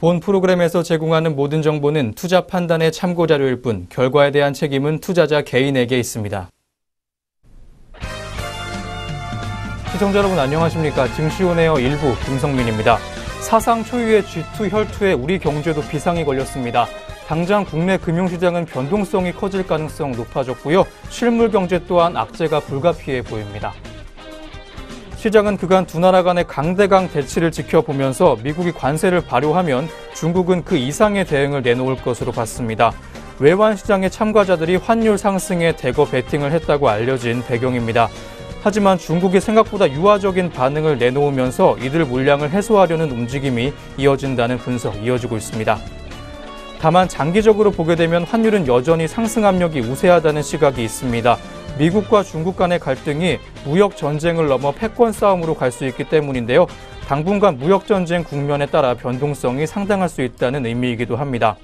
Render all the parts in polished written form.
본 프로그램에서 제공하는 모든 정보는 투자 판단의 참고 자료일 뿐 결과에 대한 책임은 투자자 개인에게 있습니다. 시청자 여러분 안녕하십니까? 증시온에어 일부 김성민입니다. 사상 초유의 G2 혈투에 우리 경제도 비상이 걸렸습니다. 당장 국내 금융시장은 변동성이 커질 가능성 높아졌고요. 실물 경제 또한 악재가 불가피해 보입니다. 시장은 그간 두 나라 간의 강대강 대치를 지켜보면서 미국이 관세를 발효하면 중국은 그 이상의 대응을 내놓을 것으로 봤습니다. 외환 시장의 참가자들이 환율 상승에 대거 베팅을 했다고 알려진 배경입니다. 하지만 중국이 생각보다 유화적인 반응을 내놓으면서 이들 물량을 해소하려는 움직임이 이어진다는 분석 이어지고 있습니다. 다만 장기적으로 보게 되면 환율은 여전히 상승 압력이 우세하다는 시각이 있습니다. 미국과 중국 간의 갈등이 무역 전쟁을 넘어 패권 싸움으로 갈 수 있기 때문인데요. 당분간 무역 전쟁 국면에 따라 변동성이 상당할 수 있다는 의미이기도 합니다.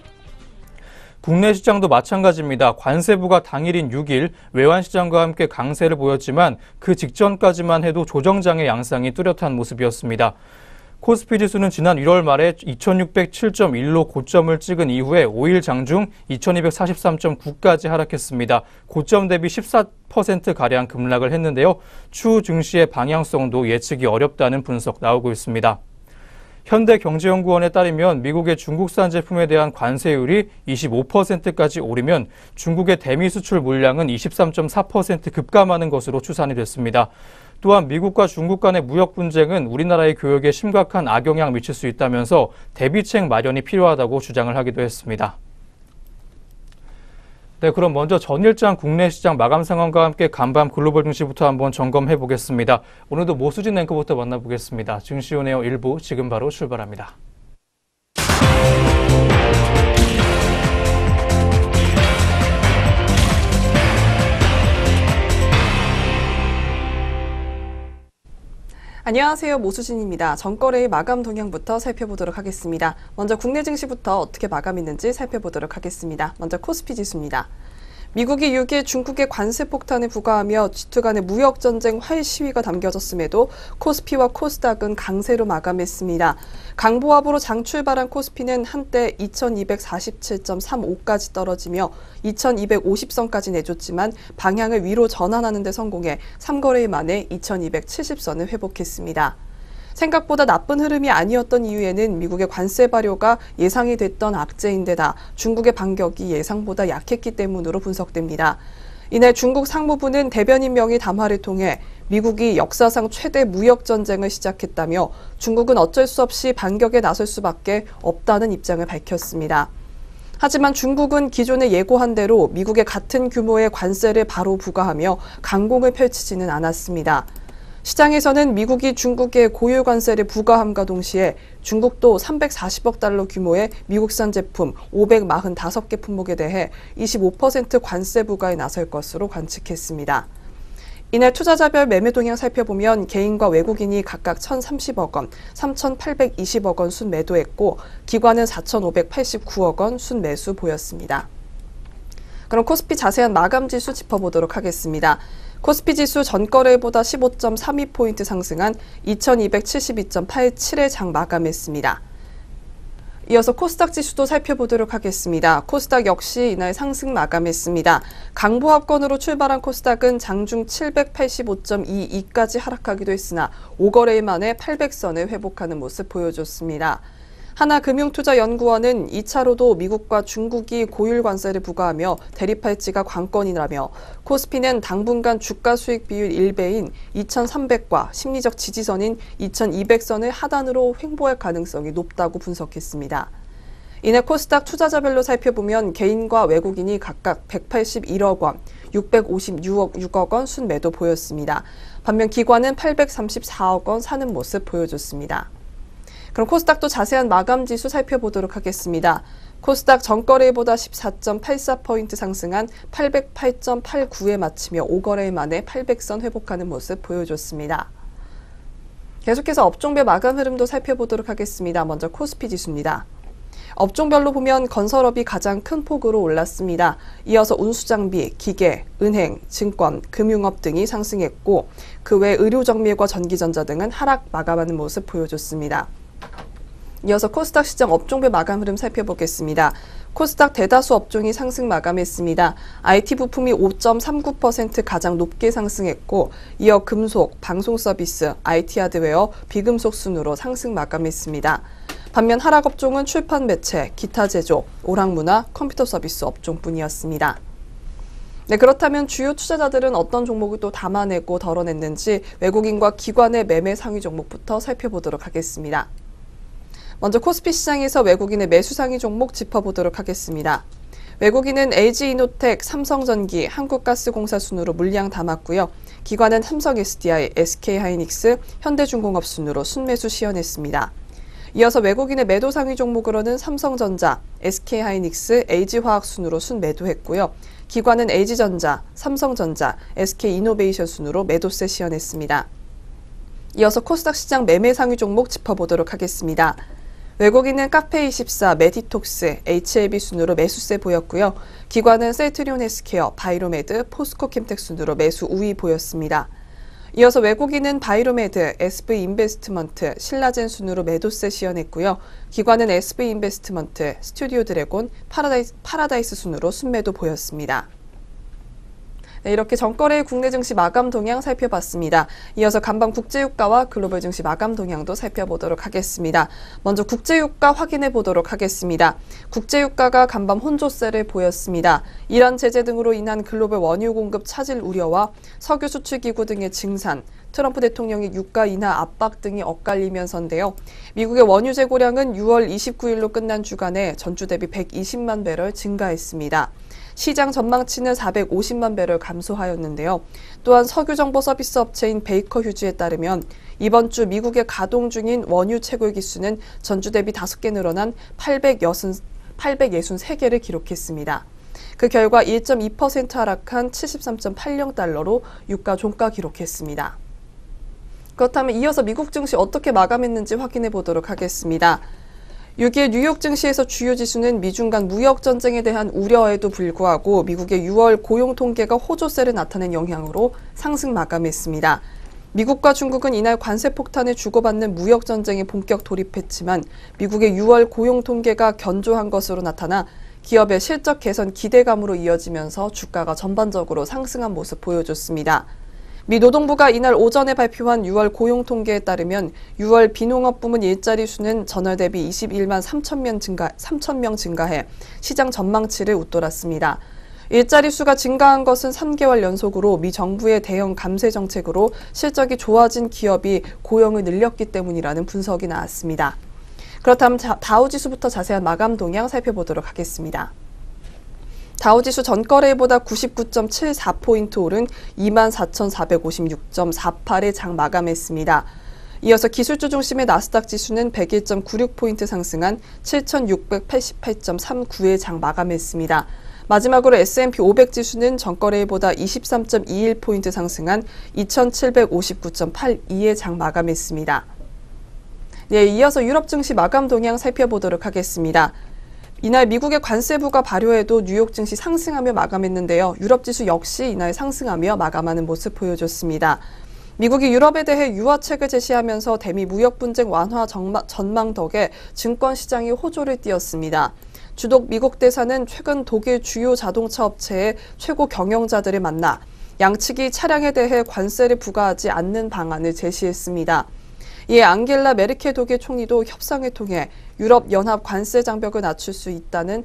국내 시장도 마찬가지입니다. 관세부가 당일인 6일 외환시장과 함께 강세를 보였지만 그 직전까지만 해도 조정장의 양상이 뚜렷한 모습이었습니다. 코스피 지수는 지난 1월 말에 2607.1로 고점을 찍은 이후에 5일 장중 2243.9까지 하락했습니다. 고점 대비 14%가량 급락을 했는데요. 추후 증시의 방향성도 예측이 어렵다는 분석 나오고 있습니다. 현대경제연구원에 따르면 미국의 중국산 제품에 대한 관세율이 25%까지 오르면 중국의 대미 수출 물량은 23.4% 급감하는 것으로 추산이 됐습니다. 또한 미국과 중국 간의 무역 분쟁은 우리나라의 교역에 심각한 악영향을 미칠 수 있다면서 대비책 마련이 필요하다고 주장을 하기도 했습니다. 네, 그럼 먼저 전일장 국내 시장 마감 상황과 함께 간밤 글로벌 증시부터 한번 점검해 보겠습니다. 오늘도 모수진 앵커부터 만나보겠습니다. 증시온에어 1부 지금 바로 출발합니다. 안녕하세요. 모수진입니다. 전거래의 마감 동향부터 살펴보도록 하겠습니다. 먼저 국내 증시부터 어떻게 마감했는지 살펴보도록 하겠습니다. 먼저 코스피 지수입니다. 미국이 6일 중국의 관세 폭탄을 부과하며 G2 간의 무역 전쟁 화해 시위가 담겨졌음에도 코스피와 코스닥은 강세로 마감했습니다. 강보합으로 장 출발한 코스피는 한때 2247.35까지 떨어지며 2250선까지 내줬지만 방향을 위로 전환하는 데 성공해 3거래일 만에 2270선을 회복했습니다. 생각보다 나쁜 흐름이 아니었던 이유에는 미국의 관세 발효가 예상이 됐던 악재인데다 중국의 반격이 예상보다 약했기 때문으로 분석됩니다. 이날 중국 상무부는 대변인 명의 담화를 통해 미국이 역사상 최대 무역 전쟁을 시작했다며 중국은 어쩔 수 없이 반격에 나설 수밖에 없다는 입장을 밝혔습니다. 하지만 중국은 기존에 예고한 대로 미국의 같은 규모의 관세를 바로 부과하며 강공을 펼치지는 않았습니다. 시장에서는 미국이 중국에 고유 관세를 부과함과 동시에 중국도 340억 달러 규모의 미국산 제품 545개 품목에 대해 25% 관세 부과에 나설 것으로 관측했습니다. 이날 투자자별 매매 동향 살펴보면 개인과 외국인이 각각 1,030억 원, 3,820억 원 순매도했고 기관은 4,589억 원 순매수 보였습니다. 그럼 코스피 자세한 마감 지수 짚어보도록 하겠습니다. 코스피 지수 전거래보다 15.32포인트 상승한 2272.87에 장 마감했습니다. 이어서 코스닥 지수도 살펴보도록 하겠습니다. 코스닥 역시 이날 상승 마감했습니다. 강보합권으로 출발한 코스닥은 장중 785.22까지 하락하기도 했으나 5거래일 만에 800선을 회복하는 모습 보여줬습니다. 하나금융투자연구원은 2차로도 미국과 중국이 고율 관세를 부과하며 대립할지가 관건이라며 코스피는 당분간 주가 수익 비율 1배인 2300과 심리적 지지선인 2200선을 하단으로 횡보할 가능성이 높다고 분석했습니다. 이날 코스닥 투자자별로 살펴보면 개인과 외국인이 각각 181억 원, 656억 원 순매도 보였습니다. 반면 기관은 834억 원 사는 모습 보여줬습니다. 그럼 코스닥도 자세한 마감 지수 살펴보도록 하겠습니다. 코스닥 전거래일보다 14.84포인트 상승한 808.89에 마치며 5거래일 만에 800선 회복하는 모습 보여줬습니다. 계속해서 업종별 마감 흐름도 살펴보도록 하겠습니다. 먼저 코스피 지수입니다. 업종별로 보면 건설업이 가장 큰 폭으로 올랐습니다. 이어서 운수장비, 기계, 은행, 증권, 금융업 등이 상승했고 그 외 의료정밀과 전기전자 등은 하락 마감하는 모습 보여줬습니다. 이어서 코스닥 시장 업종별 마감 흐름 살펴보겠습니다. 코스닥 대다수 업종이 상승 마감했습니다. IT 부품이 5.39% 가장 높게 상승했고, 이어 금속, 방송 서비스, IT 하드웨어, 비금속 순으로 상승 마감했습니다. 반면 하락 업종은 출판 매체, 기타 제조, 오락문화, 컴퓨터 서비스 업종뿐이었습니다. 네, 그렇다면 주요 투자자들은 어떤 종목을 또 담아내고 덜어냈는지 외국인과 기관의 매매 상위 종목부터 살펴보도록 하겠습니다. 먼저 코스피 시장에서 외국인의 매수 상위 종목 짚어보도록 하겠습니다. 외국인은 LG이노텍, 삼성전기, 한국가스공사 순으로 물량 담았고요. 기관은 삼성 SDI, SK하이닉스, 현대중공업 순으로 순매수 시연했습니다. 이어서 외국인의 매도 상위 종목으로는 삼성전자, SK하이닉스, LG화학 순으로 순매도했고요. 기관은 LG전자, 삼성전자, SK이노베이션 순으로 매도세 시연했습니다. 이어서 코스닥 시장 매매 상위 종목 짚어보도록 하겠습니다. 외국인은 카페24, 메디톡스, HLB 순으로 매수세 보였고요. 기관은 셀트리온 헬스케어, 바이로메드, 포스코캠텍 순으로 매수 우위 보였습니다. 이어서 외국인은 바이로메드, SV인베스트먼트, 신라젠 순으로 매도세 시연했고요. 기관은 SV인베스트먼트, 스튜디오 드래곤, 파라다이스 순으로 순매도 보였습니다. 네, 이렇게 전거래의 국내 증시 마감 동향 살펴봤습니다. 이어서 간밤 국제유가와 글로벌 증시 마감 동향도 살펴보도록 하겠습니다. 먼저 국제유가 확인해 보도록 하겠습니다. 국제유가가 간밤 혼조세를 보였습니다. 이란 제재 등으로 인한 글로벌 원유 공급 차질 우려와 석유 수출 기구 등의 증산, 트럼프 대통령의 유가 인하 압박 등이 엇갈리면서인데요. 미국의 원유 재고량은 6월 29일로 끝난 주간에 전주 대비 120만 배럴 증가했습니다. 시장 전망치는 450만 배럴 감소하였는데요. 또한 석유 정보 서비스 업체인 베이커 휴즈에 따르면 이번 주 미국의 가동 중인 원유 채굴 기수는 전주 대비 5개 늘어난 863개를 기록했습니다. 그 결과 1.2% 하락한 73.80달러로 유가 종가 기록했습니다. 그렇다면 이어서 미국 증시 어떻게 마감했는지 확인해 보도록 하겠습니다. 6일 뉴욕 증시에서 주요 지수는 미중 간 무역 전쟁에 대한 우려에도 불구하고 미국의 6월 고용 통계가 호조세를 나타낸 영향으로 상승 마감했습니다. 미국과 중국은 이날 관세 폭탄을 주고받는 무역 전쟁에 본격 돌입했지만 미국의 6월 고용 통계가 견조한 것으로 나타나 기업의 실적 개선 기대감으로 이어지면서 주가가 전반적으로 상승한 모습 보여줬습니다. 미 노동부가 이날 오전에 발표한 6월 고용 통계에 따르면 6월 비농업 부문 일자리 수는 전월 대비 21만 3천 명 증가해 시장 전망치를 웃돌았습니다. 일자리 수가 증가한 것은 3개월 연속으로 미 정부의 대형 감세 정책으로 실적이 좋아진 기업이 고용을 늘렸기 때문이라는 분석이 나왔습니다. 그렇다면 다우지수부터 자세한 마감 동향 살펴보도록 하겠습니다. 다우지수 전거래일보다 99.74포인트 오른 24,456.48에 장 마감했습니다. 이어서 기술주 중심의 나스닥 지수는 101.96포인트 상승한 7,688.39에 장 마감했습니다. 마지막으로 S&P 500 지수는 전거래일보다 23.21포인트 상승한 2,759.82에 장 마감했습니다. 네, 이어서 유럽 증시 마감 동향 살펴보도록 하겠습니다. 이날 미국의 관세부가 발효해도 뉴욕 증시 상승하며 마감했는데요. 유럽 지수 역시 이날 상승하며 마감하는 모습 보여줬습니다. 미국이 유럽에 대해 유화책을 제시하면서 대미 무역 분쟁 완화 전망 덕에 증권 시장이 호조를 띄었습니다. 주독 미국 대사는 최근 독일 주요 자동차 업체의 최고 경영자들을 만나 양측이 차량에 대해 관세를 부과하지 않는 방안을 제시했습니다. 이에 앙겔라 메르켈 독일 총리도 협상을 통해 유럽 연합 관세 장벽을 낮출 수 있다는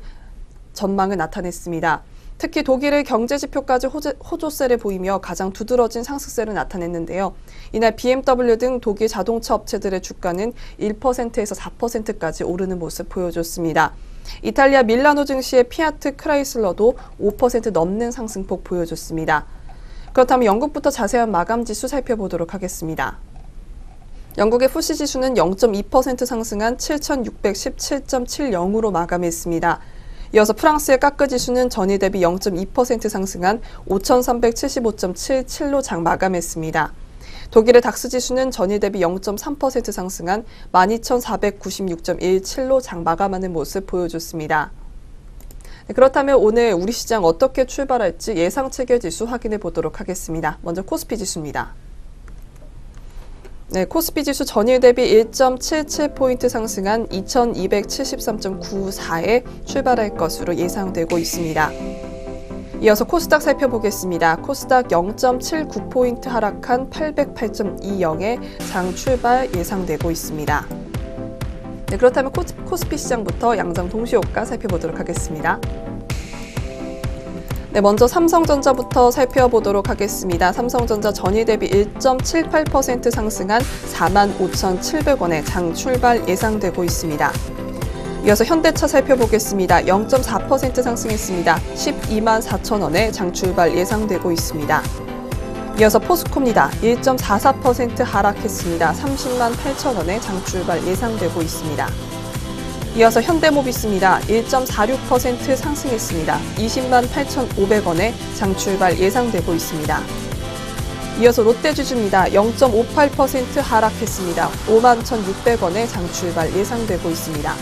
전망을 나타냈습니다. 특히 독일의 경제 지표까지 호조세를 보이며 가장 두드러진 상승세를 나타냈는데요. 이날 BMW 등 독일 자동차 업체들의 주가는 1%에서 4%까지 오르는 모습 보여줬습니다. 이탈리아 밀라노 증시의 피아트 크라이슬러도 5% 넘는 상승폭 보여줬습니다. 그렇다면 영국부터 자세한 마감 지수 살펴보도록 하겠습니다. 영국의 FTSE 지수는 0.2% 상승한 7,617.70으로 마감했습니다. 이어서 프랑스의 까크 지수는 전일 대비 0.2% 상승한 5,375.77로 장 마감했습니다. 독일의 닥스 지수는 전일 대비 0.3% 상승한 12,496.17로 장 마감하는 모습 보여줬습니다. 네, 그렇다면 오늘 우리 시장 어떻게 출발할지 예상 체결 지수 확인해 보도록 하겠습니다. 먼저 코스피 지수입니다. 네, 코스피 지수 전일 대비 1.77포인트 상승한 2273.94에 출발할 것으로 예상되고 있습니다. 이어서 코스닥 살펴보겠습니다. 코스닥 0.79포인트 하락한 808.20에 장 출발 예상되고 있습니다. 네, 그렇다면 코스피 시장부터 양장 동시효과 살펴보도록 하겠습니다. 네, 먼저 삼성전자부터 살펴보도록 하겠습니다. 삼성전자 전일 대비 1.78% 상승한 45,700원에 장 출발 예상되고 있습니다. 이어서 현대차 살펴보겠습니다. 0.4% 상승했습니다. 12만 4천원에 장 출발 예상되고 있습니다. 이어서 포스코입니다. 1.44% 하락했습니다. 30만 8천원에 장 출발 예상되고 있습니다. 이어서 현대모비스입니다. 1.46% 상승했습니다. 20만 8,500원에 장 출발 예상되고 있습니다. 이어서 롯데주주입니다. 0.58% 하락했습니다. 5만 1,600원에 장 출발 예상되고 있습니다.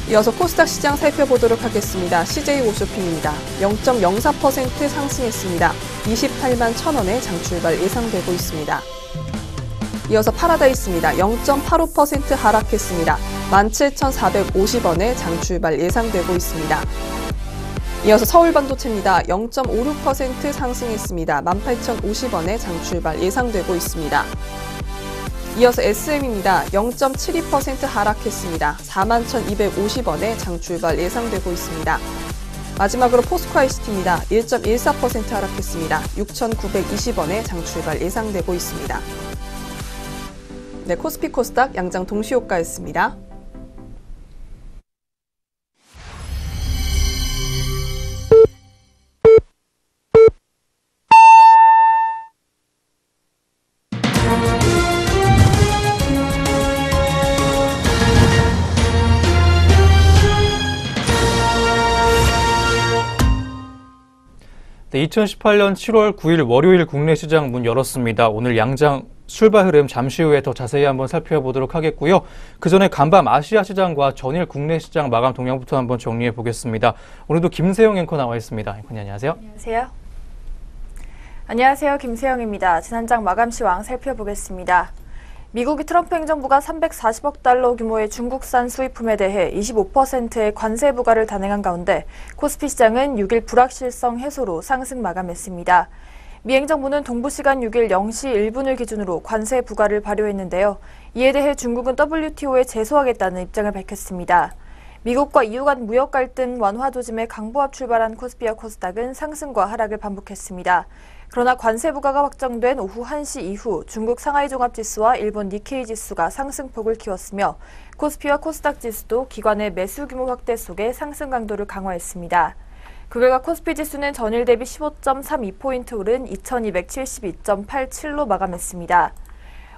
이어서 코스닥 시장 살펴보도록 하겠습니다. CJ홈쇼핑입니다. 0.04% 상승했습니다. 28만 1,000원에 장 출발 예상되고 있습니다. 이어서 파라다이스입니다. 0.85% 하락했습니다. 17,450원에 장 출발 예상되고 있습니다. 이어서 서울반도체입니다. 0.56% 상승했습니다. 18,050원에 장 출발 예상되고 있습니다. 이어서 SM입니다. 0.72% 하락했습니다. 41,250원에 장 출발 예상되고 있습니다. 마지막으로 포스코 ICT입니다. 1.14% 하락했습니다. 6,920원에 장 출발 예상되고 있습니다. 네, 코스피 코스닥 양장 동시효과였습니다. 네, 2018년 7월 9일 월요일 국내 시장 문 열었습니다. 오늘 양장 출발 흐름 잠시 후에 더 자세히 한번 살펴보도록 하겠고요. 그 전에 간밤 아시아 시장과 전일 국내 시장 마감 동향부터 한번 정리해 보겠습니다. 오늘도 김세영 앵커 나와 있습니다. 앵커님 안녕하세요. 안녕하세요. 안녕하세요. 김세영입니다. 지난장 마감 시황 살펴보겠습니다. 미국이 트럼프 행정부가 340억 달러 규모의 중국산 수입품에 대해 25%의 관세 부과를 단행한 가운데 코스피 시장은 6일 불확실성 해소로 상승 마감했습니다. 미 행정부는 동부시간 6일 0시 1분을 기준으로 관세 부과를 발효했는데요. 이에 대해 중국은 WTO에 제소하겠다는 입장을 밝혔습니다. 미국과 EU 간 무역 갈등 완화 조짐에 강보합 출발한 코스피와 코스닥은 상승과 하락을 반복했습니다. 그러나 관세 부과가 확정된 오후 1시 이후 중국 상하이 종합지수와 일본 니케이 지수가 상승폭을 키웠으며 코스피와 코스닥 지수도 기관의 매수 규모 확대 속에 상승 강도를 강화했습니다. 그 결과 코스피 지수는 전일 대비 15.32포인트 오른 2272.87로 마감했습니다.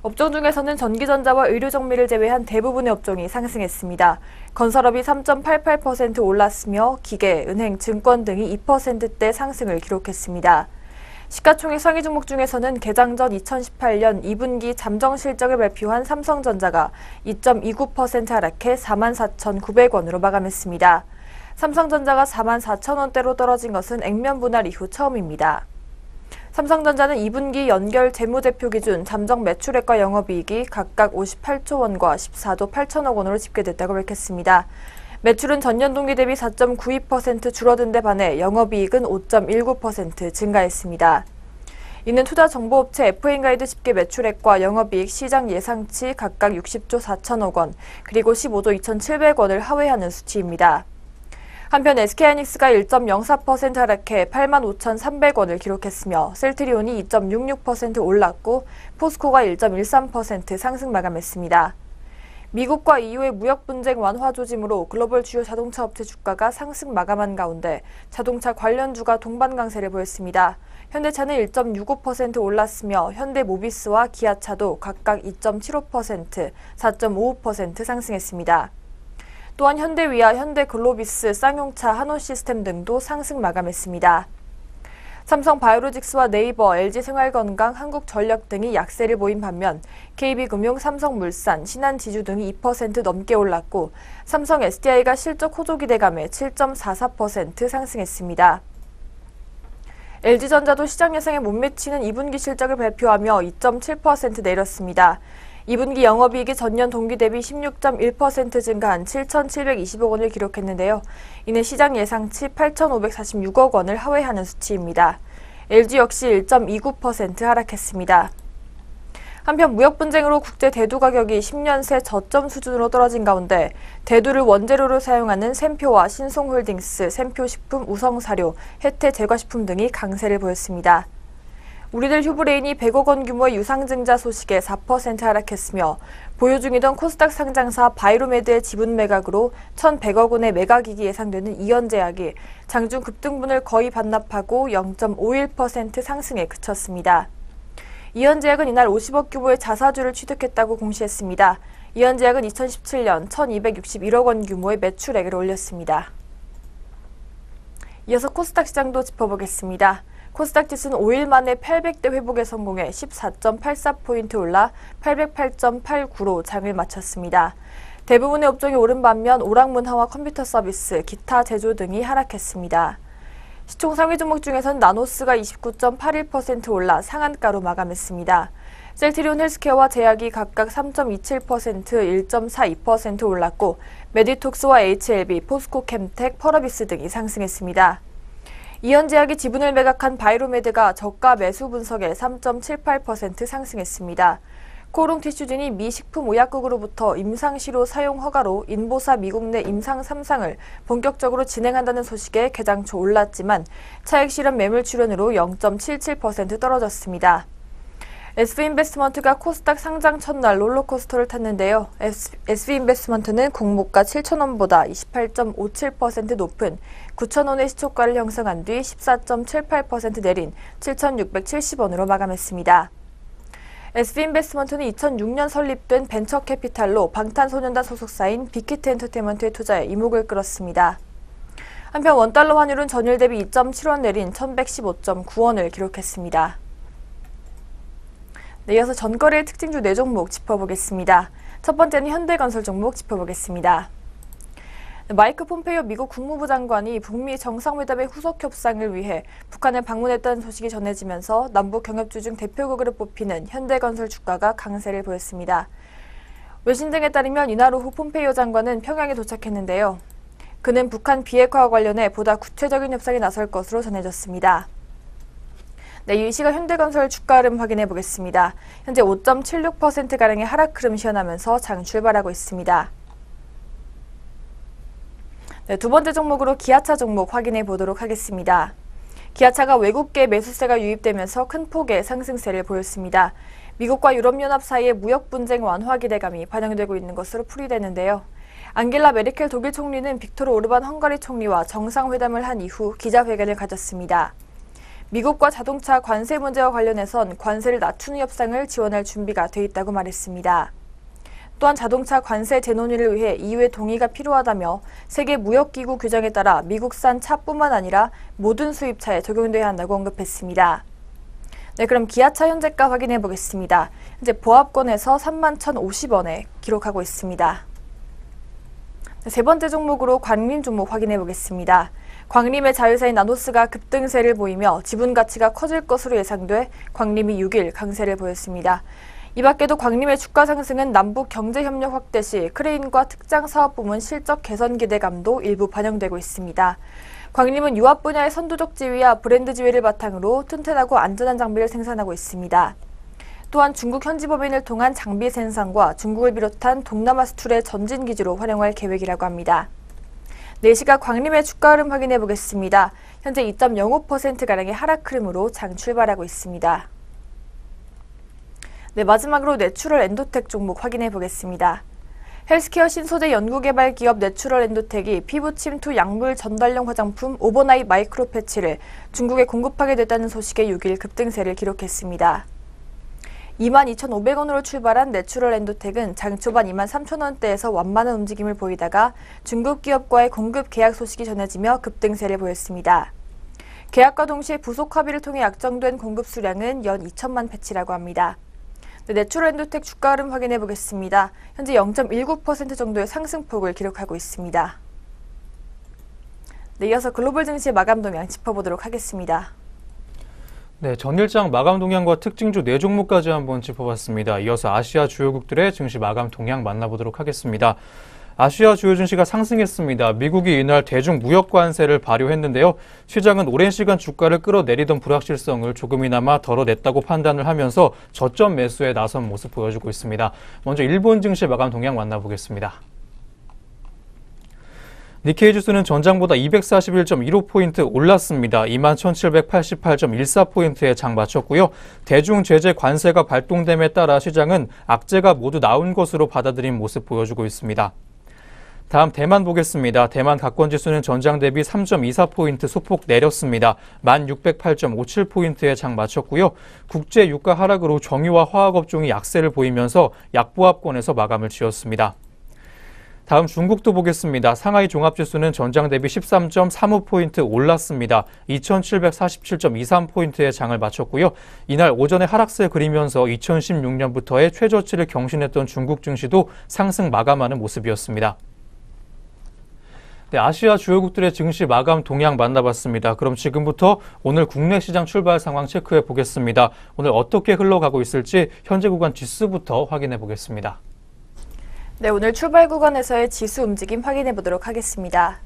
업종 중에서는 전기전자와 의료정밀을 제외한 대부분의 업종이 상승했습니다. 건설업이 3.88% 올랐으며 기계, 은행, 증권 등이 2%대 상승을 기록했습니다. 시가총액 상위 종목 중에서는 개장 전 2018년 2분기 잠정 실적을 발표한 삼성전자가 2.29% 하락해 44,900원으로 마감했습니다. 삼성전자가 44,000원대로 떨어진 것은 액면 분할 이후 처음입니다. 삼성전자는 2분기 연결 재무제표 기준 잠정 매출액과 영업이익이 각각 58조 원과 14조 8천억 원으로 집계됐다고 밝혔습니다. 매출은 전년 동기 대비 4.92% 줄어든 데 반해 영업이익은 5.19% 증가했습니다. 이는 투자정보업체 FN가이드 집계 매출액과 영업이익 시장 예상치 각각 60조 4천억 원, 그리고 15조 2,700원을 하회하는 수치입니다. 한편 SK하이닉스가 1.04% 하락해 85,300원을 기록했으며 셀트리온이 2.66% 올랐고 포스코가 1.13% 상승 마감했습니다. 미국과 EU의 무역 분쟁 완화 조짐으로 글로벌 주요 자동차 업체 주가가 상승 마감한 가운데 자동차 관련주가 동반 강세를 보였습니다. 현대차는 1.65% 올랐으며 현대모비스와 기아차도 각각 2.75%, 4.55% 상승했습니다. 또한 현대위아, 현대글로비스, 쌍용차, 한온시스템 등도 상승 마감했습니다. 삼성바이오로직스와 네이버, LG생활건강, 한국전력 등이 약세를 보인 반면 KB금융, 삼성물산, 신한지주 등이 2% 넘게 올랐고 삼성 SDI가 실적 호조 기대감에 7.44% 상승했습니다. LG전자도 시장 예상에 못 미치는 2분기 실적을 발표하며 2.7% 내렸습니다. 2분기 영업이익이 전년 동기 대비 16.1% 증가한 7,720억 원을 기록했는데요. 이는 시장 예상치 8,546억 원을 하회하는 수치입니다. LG 역시 1.29% 하락했습니다. 한편 무역 분쟁으로 국제 대두 가격이 10년 새 저점 수준으로 떨어진 가운데 대두를 원재료로 사용하는 샘표와 신송홀딩스, 샘표식품, 우성사료, 혜태제과식품 등이 강세를 보였습니다. 우리들 휴브레인이 100억 원 규모의 유상증자 소식에 4% 하락했으며 보유 중이던 코스닥 상장사 바이로메드의 지분 매각으로 1,100억 원의 매각이익이 예상되는 이현제약이 장중 급등분을 거의 반납하고 0.51% 상승에 그쳤습니다. 이현제약은 이날 50억 규모의 자사주를 취득했다고 공시했습니다. 이현제약은 2017년 1,261억 원 규모의 매출액을 올렸습니다. 이어서 코스닥 시장도 짚어보겠습니다. 코스닥 지수는 5일 만에 800대 회복에 성공해 14.84포인트 올라 808.89로 장을 마쳤습니다. 대부분의 업종이 오른 반면 오락문화와 컴퓨터 서비스, 기타 제조 등이 하락했습니다. 시총 상위 종목 중에선 나노스가 29.81% 올라 상한가로 마감했습니다. 셀트리온 헬스케어와 제약이 각각 3.27%, 1.42% 올랐고 메디톡스와 HLB, 포스코캠텍, 펄어비스 등이 상승했습니다. 이현제약이 지분을 매각한 바이로메드가 저가 매수 분석에 3.78% 상승했습니다. 코롱티슈진이 미 식품의약국으로부터 임상시료 사용 허가로 인보사 미국 내 임상 3상을 본격적으로 진행한다는 소식에 개장 초 올랐지만 차액 실현 매물 출현으로 0.77% 떨어졌습니다. SV인베스트먼트가 코스닥 상장 첫날 롤러코스터를 탔는데요. SV인베스트먼트는 공모가 7,000원보다 28.57% 높은 9,000원의 시초가를 형성한 뒤 14.78% 내린 7,670원으로 마감했습니다. SV인베스트먼트는 2006년 설립된 벤처캐피탈로 방탄소년단 소속사인 빅히트 엔터테인먼트에 투자해 이목을 끌었습니다. 한편 원달러 환율은 전일 대비 2.7원 내린 1,115.9원을 기록했습니다. 네, 이어서 전거래일 특징주 4종목 짚어보겠습니다. 첫 번째는 현대건설 종목 짚어보겠습니다. 마이크 폼페이오 미국 국무부 장관이 북미 정상회담의 후속 협상을 위해 북한을 방문했다는 소식이 전해지면서 남북 경협주 중 대표국으로 뽑히는 현대건설 주가가 강세를 보였습니다. 외신 등에 따르면 이날 오후 폼페이오 장관은 평양에 도착했는데요. 그는 북한 비핵화와 관련해 보다 구체적인 협상에 나설 것으로 전해졌습니다. 네, 이 시각 현대건설 주가 흐름 확인해 보겠습니다. 현재 5.76%가량의 하락 흐름 시현하면서 장 출발하고 있습니다. 네, 두 번째 종목으로 기아차 종목 확인해 보도록 하겠습니다. 기아차가 외국계 매수세가 유입되면서 큰 폭의 상승세를 보였습니다. 미국과 유럽연합 사이의 무역 분쟁 완화 기대감이 반영되고 있는 것으로 풀이되는데요. 앙겔라 메르켈 독일 총리는 빅토르 오르반 헝가리 총리와 정상회담을 한 이후 기자회견을 가졌습니다. 미국과 자동차 관세 문제와 관련해선 관세를 낮추는 협상을 지원할 준비가 돼 있다고 말했습니다. 또한 자동차 관세 재논의를 위해 EU의 동의가 필요하다며 세계무역기구 규정에 따라 미국산 차뿐만 아니라 모든 수입차에 적용돼야 한다고 언급했습니다. 네, 그럼 기아차 현재가 확인해 보겠습니다. 현재 보합권에서 31,050원에 기록하고 있습니다. 네, 세 번째 종목으로 광림 종목 확인해 보겠습니다. 광림의 자회사인 나노스가 급등세를 보이며 지분 가치가 커질 것으로 예상돼 광림이 6일 강세를 보였습니다. 이 밖에도 광림의 주가 상승은 남북 경제협력 확대 시 크레인과 특장 사업 부문 실적 개선 기대감도 일부 반영되고 있습니다. 광림은 유압 분야의 선두적 지위와 브랜드 지위를 바탕으로 튼튼하고 안전한 장비를 생산하고 있습니다. 또한 중국 현지 법인을 통한 장비 생산과 중국을 비롯한 동남아 수출의 전진 기지로 활용할 계획이라고 합니다. 4시각 광림의 주가 흐름 확인해 보겠습니다. 현재 2.05%가량의 하락 흐름으로 장 출발하고 있습니다. 네, 마지막으로 내추럴 엔도텍 종목 확인해 보겠습니다. 헬스케어 신소재 연구개발 기업 내추럴 엔도텍이 피부 침투 약물 전달용 화장품 오버나잇 마이크로 패치를 중국에 공급하게 됐다는 소식에 6일 급등세를 기록했습니다. 22,500원으로 출발한 내추럴 엔도텍은 장 초반 23,000원대에서 완만한 움직임을 보이다가 중국 기업과의 공급 계약 소식이 전해지며 급등세를 보였습니다. 계약과 동시에 부속 합의를 통해 약정된 공급 수량은 연 2천만 패치라고 합니다. 네, 내추럴 엔도텍 주가 흐름 확인해 보겠습니다. 현재 0.19% 정도의 상승폭을 기록하고 있습니다. 네, 이어서 글로벌 증시 마감 동향 짚어보도록 하겠습니다. 네, 전일장 마감 동향과 특징주 4종목까지 한번 짚어봤습니다. 이어서 아시아 주요국들의 증시 마감 동향 만나보도록 하겠습니다. 아시아 주요 증시가 상승했습니다. 미국이 이날 대중 무역 관세를 발효했는데요. 시장은 오랜 시간 주가를 끌어내리던 불확실성을 조금이나마 덜어냈다고 판단을 하면서 저점 매수에 나선 모습 보여주고 있습니다. 먼저 일본 증시 마감 동향 만나보겠습니다. 니케이 지수는 전장보다 241.15포인트 올랐습니다. 21,788.14포인트에 장 마쳤고요. 대중 제재 관세가 발동됨에 따라 시장은 악재가 모두 나온 것으로 받아들인 모습 보여주고 있습니다. 다음 대만 보겠습니다. 대만 각권지수는 전장 대비 3.24포인트 소폭 내렸습니다. 1,608.57포인트에 장 마쳤고요. 국제 유가 하락으로 정유와 화학업종이 약세를 보이면서 약보합권에서 마감을 지었습니다. 다음 중국도 보겠습니다. 상하이 종합지수는 전장 대비 13.35포인트 올랐습니다. 2,747.23포인트에 장을 마쳤고요. 이날 오전에 하락세 그리면서 2016년부터의 최저치를 경신했던 중국 증시도 상승 마감하는 모습이었습니다. 네, 아시아 주요국들의 증시 마감 동향 만나봤습니다. 그럼 지금부터 오늘 국내 시장 출발 상황 체크해 보겠습니다. 오늘 어떻게 흘러가고 있을지 현재 구간 지수부터 확인해 보겠습니다. 네, 오늘 출발 구간에서의 지수 움직임 확인해 보도록 하겠습니다.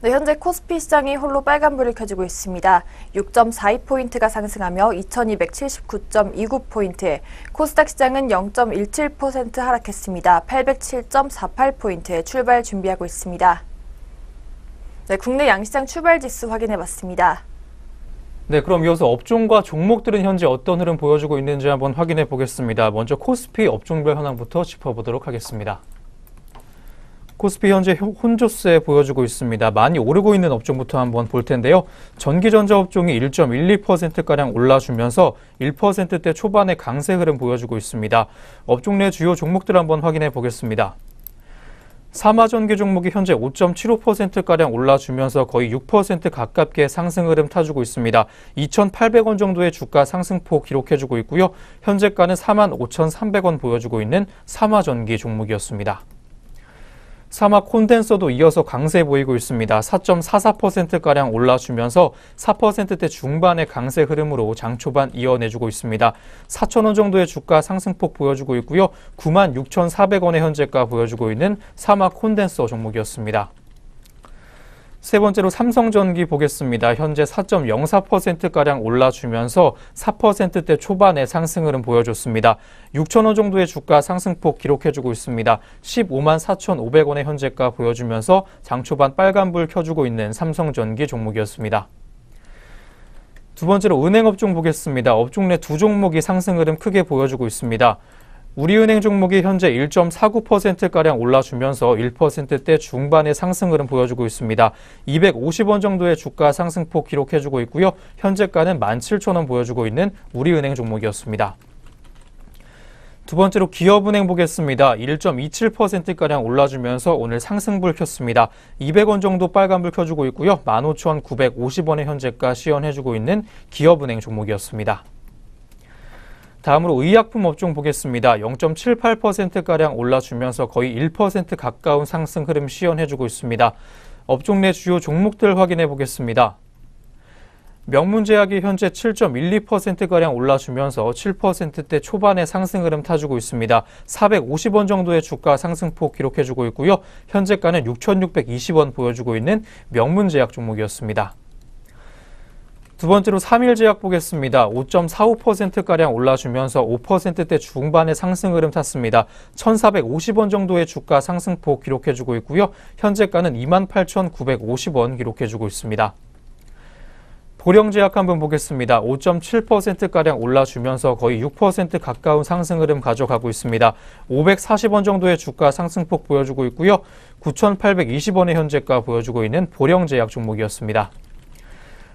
네, 현재 코스피 시장이 홀로 빨간불을 켜주고 있습니다. 6.42포인트가 상승하며 2279.29포인트에, 코스닥 시장은 0.17% 하락했습니다. 807.48포인트에 출발 준비하고 있습니다. 네, 국내 양시장 출발 지수 확인해 봤습니다. 네, 그럼 이어서 업종과 종목들은 현재 어떤 흐름 보여주고 있는지 한번 확인해 보겠습니다. 먼저 코스피 업종별 현황부터 짚어보도록 하겠습니다. 코스피 현재 혼조세 보여주고 있습니다. 많이 오르고 있는 업종부터 한번 볼 텐데요. 전기전자 업종이 1.12%가량 올라주면서 1%대 초반의 강세 흐름 보여주고 있습니다. 업종 내 주요 종목들 한번 확인해 보겠습니다. 사마전기 종목이 현재 5.75%가량 올라주면서 거의 6% 가깝게 상승 흐름 타주고 있습니다. 2,800원 정도의 주가 상승폭 기록해주고 있고요. 현재가는 45,300원 보여주고 있는 사마전기 종목이었습니다. 사마 콘덴서도 이어서 강세 보이고 있습니다. 4.44%가량 올라주면서 4%대 중반의 강세 흐름으로 장 초반 이어내주고 있습니다. 4,000원 정도의 주가 상승폭 보여주고 있고요. 96,400원의 현재가 보여주고 있는 사마 콘덴서 종목이었습니다. 세 번째로 삼성전기 보겠습니다. 현재 4.04%가량 올라주면서 4%대 초반의 상승 흐름 보여줬습니다. 6,000원 정도의 주가 상승폭 기록해주고 있습니다. 15만 4,500원의 현재가 보여주면서 장 초반 빨간불 켜주고 있는 삼성전기 종목이었습니다. 두 번째로 은행업종 보겠습니다. 업종 내 두 종목이 상승 흐름 크게 보여주고 있습니다. 우리은행 종목이 현재 1.49%가량 올라주면서 1%대 중반의 상승 흐름 보여주고 있습니다. 250원 정도의 주가 상승폭 기록해주고 있고요. 현재가는 17,000원 보여주고 있는 우리은행 종목이었습니다. 두 번째로 기업은행 보겠습니다. 1.27%가량 올라주면서 오늘 상승불 켰습니다. 200원 정도 빨간불 켜주고 있고요. 15,950원의 현재가 시연해주고 있는 기업은행 종목이었습니다. 다음으로 의약품 업종 보겠습니다. 0.78%가량 올라주면서 거의 1% 가까운 상승 흐름 시연해주고 있습니다. 업종 내 주요 종목들 확인해 보겠습니다. 명문제약이 현재 7.12%가량 올라주면서 7%대 초반의 상승 흐름 타주고 있습니다. 450원 정도의 주가 상승폭 기록해주고 있고요. 현재가는 6,620원 보여주고 있는 명문제약 종목이었습니다. 두 번째로 삼일제약 보겠습니다. 5.45%가량 올라주면서 5%대 중반의 상승 흐름 탔습니다. 1,450원 정도의 주가 상승폭 기록해주고 있고요. 현재가는 28,950원 기록해주고 있습니다. 보령제약 한번 보겠습니다. 5.7%가량 올라주면서 거의 6% 가까운 상승 흐름 가져가고 있습니다. 540원 정도의 주가 상승폭 보여주고 있고요. 9,820원의 현재가 보여주고 있는 보령제약 종목이었습니다.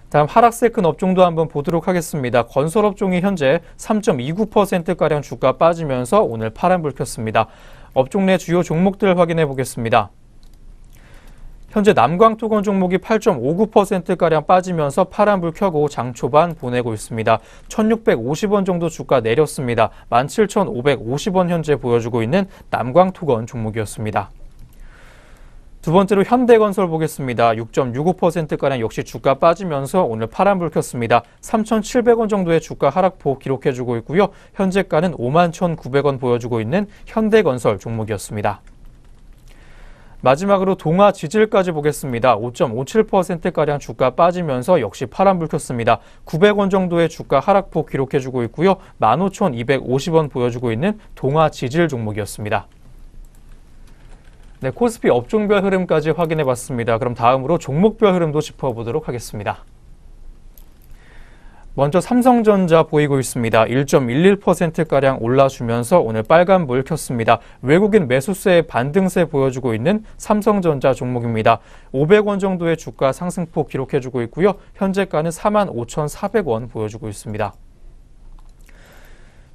다음 하락세 큰 업종도 한번 보도록 하겠습니다. 건설업종이 현재 3.29%가량 주가 빠지면서 오늘 파란불 켰습니다. 업종 내 주요 종목들 확인해 보겠습니다. 현재 남광토건 종목이 8.59%가량 빠지면서 파란불 켜고 장 초반 보내고 있습니다. 1,650원 정도 주가 내렸습니다. 17,550원 현재 보여주고 있는 남광토건 종목이었습니다. 두 번째로 현대건설 보겠습니다. 6.65%가량 역시 주가 빠지면서 오늘 파란불 켰습니다. 3,700원 정도의 주가 하락폭 기록해주고 있고요. 현재가는 51,900원 보여주고 있는 현대건설 종목이었습니다. 마지막으로 동아지질까지 보겠습니다. 5.57%가량 주가 빠지면서 역시 파란불 켰습니다. 900원 정도의 주가 하락폭 기록해주고 있고요. 15,250원 보여주고 있는 동아지질 종목이었습니다. 네, 코스피 업종별 흐름까지 확인해 봤습니다. 그럼 다음으로 종목별 흐름도 짚어보도록 하겠습니다. 먼저 삼성전자 보이고 있습니다. 1.11%가량 올라주면서 오늘 빨간불 켰습니다. 외국인 매수세의 반등세 보여주고 있는 삼성전자 종목입니다. 500원 정도의 주가 상승폭 기록해주고 있고요. 현재가는 45,400원 보여주고 있습니다.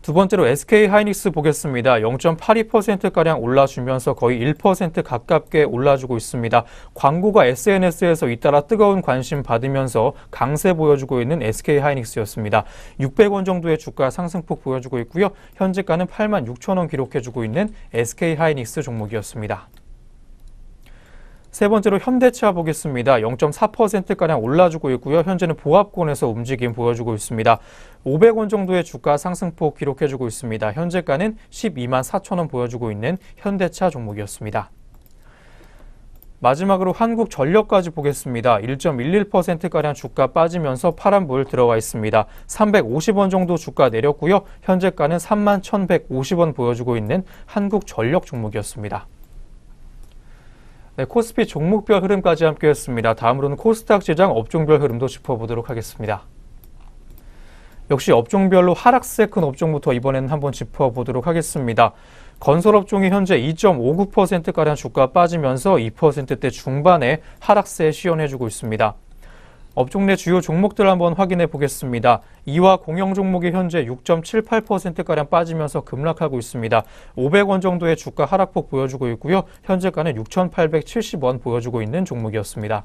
두 번째로 SK하이닉스 보겠습니다. 0.82%가량 올라주면서 거의 1% 가깝게 올라주고 있습니다. 광고가 SNS에서 잇따라 뜨거운 관심 받으면서 강세 보여주고 있는 SK하이닉스였습니다. 600원 정도의 주가 상승폭 보여주고 있고요. 현재가는 86,000원 기록해주고 있는 SK하이닉스 종목이었습니다. 세 번째로 현대차 보겠습니다. 0.4%가량 올라주고 있고요. 현재는 보합권에서 움직임 보여주고 있습니다. 500원 정도의 주가 상승폭 기록해주고 있습니다. 현재가는 124,000원 보여주고 있는 현대차 종목이었습니다. 마지막으로 한국전력까지 보겠습니다. 1.11%가량 주가 빠지면서 파란불 들어와 있습니다. 350원 정도 주가 내렸고요. 현재가는 31,150원 보여주고 있는 한국전력 종목이었습니다. 네, 코스피 종목별 흐름까지 함께했습니다. 다음으로는 코스닥 시장 업종별 흐름도 짚어보도록 하겠습니다. 역시 업종별로 하락세 큰 업종부터 이번에는 한번 짚어보도록 하겠습니다. 건설업종이 현재 2.59%가량 주가 빠지면서 2%대 중반에 하락세 시연해주고 있습니다. 업종 내 주요 종목들 한번 확인해 보겠습니다. 이화 공영 종목이 현재 6.78%가량 빠지면서 급락하고 있습니다. 500원 정도의 주가 하락폭 보여주고 있고요. 현재가는 6,870원 보여주고 있는 종목이었습니다.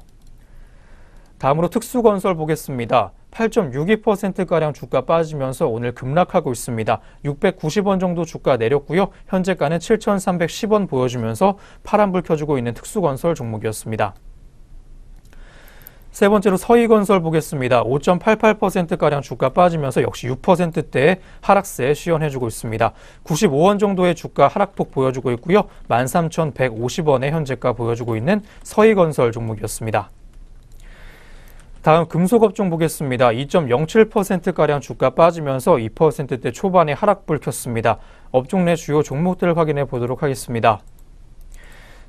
다음으로 특수건설 보겠습니다. 8.62%가량 주가 빠지면서 오늘 급락하고 있습니다. 690원 정도 주가 내렸고요. 현재가는 7,310원 보여주면서 파란불 켜주고 있는 특수건설 종목이었습니다. 세 번째로 서희건설 보겠습니다. 5.88%가량 주가 빠지면서 역시 6%대의 하락세 시연해주고 있습니다. 95원 정도의 주가 하락폭 보여주고 있고요. 13,150원의 현재가 보여주고 있는 서희건설 종목이었습니다. 다음 금속업종 보겠습니다. 2.07%가량 주가 빠지면서 2%대 초반에 하락불 켰습니다. 업종 내 주요 종목들을 확인해 보도록 하겠습니다.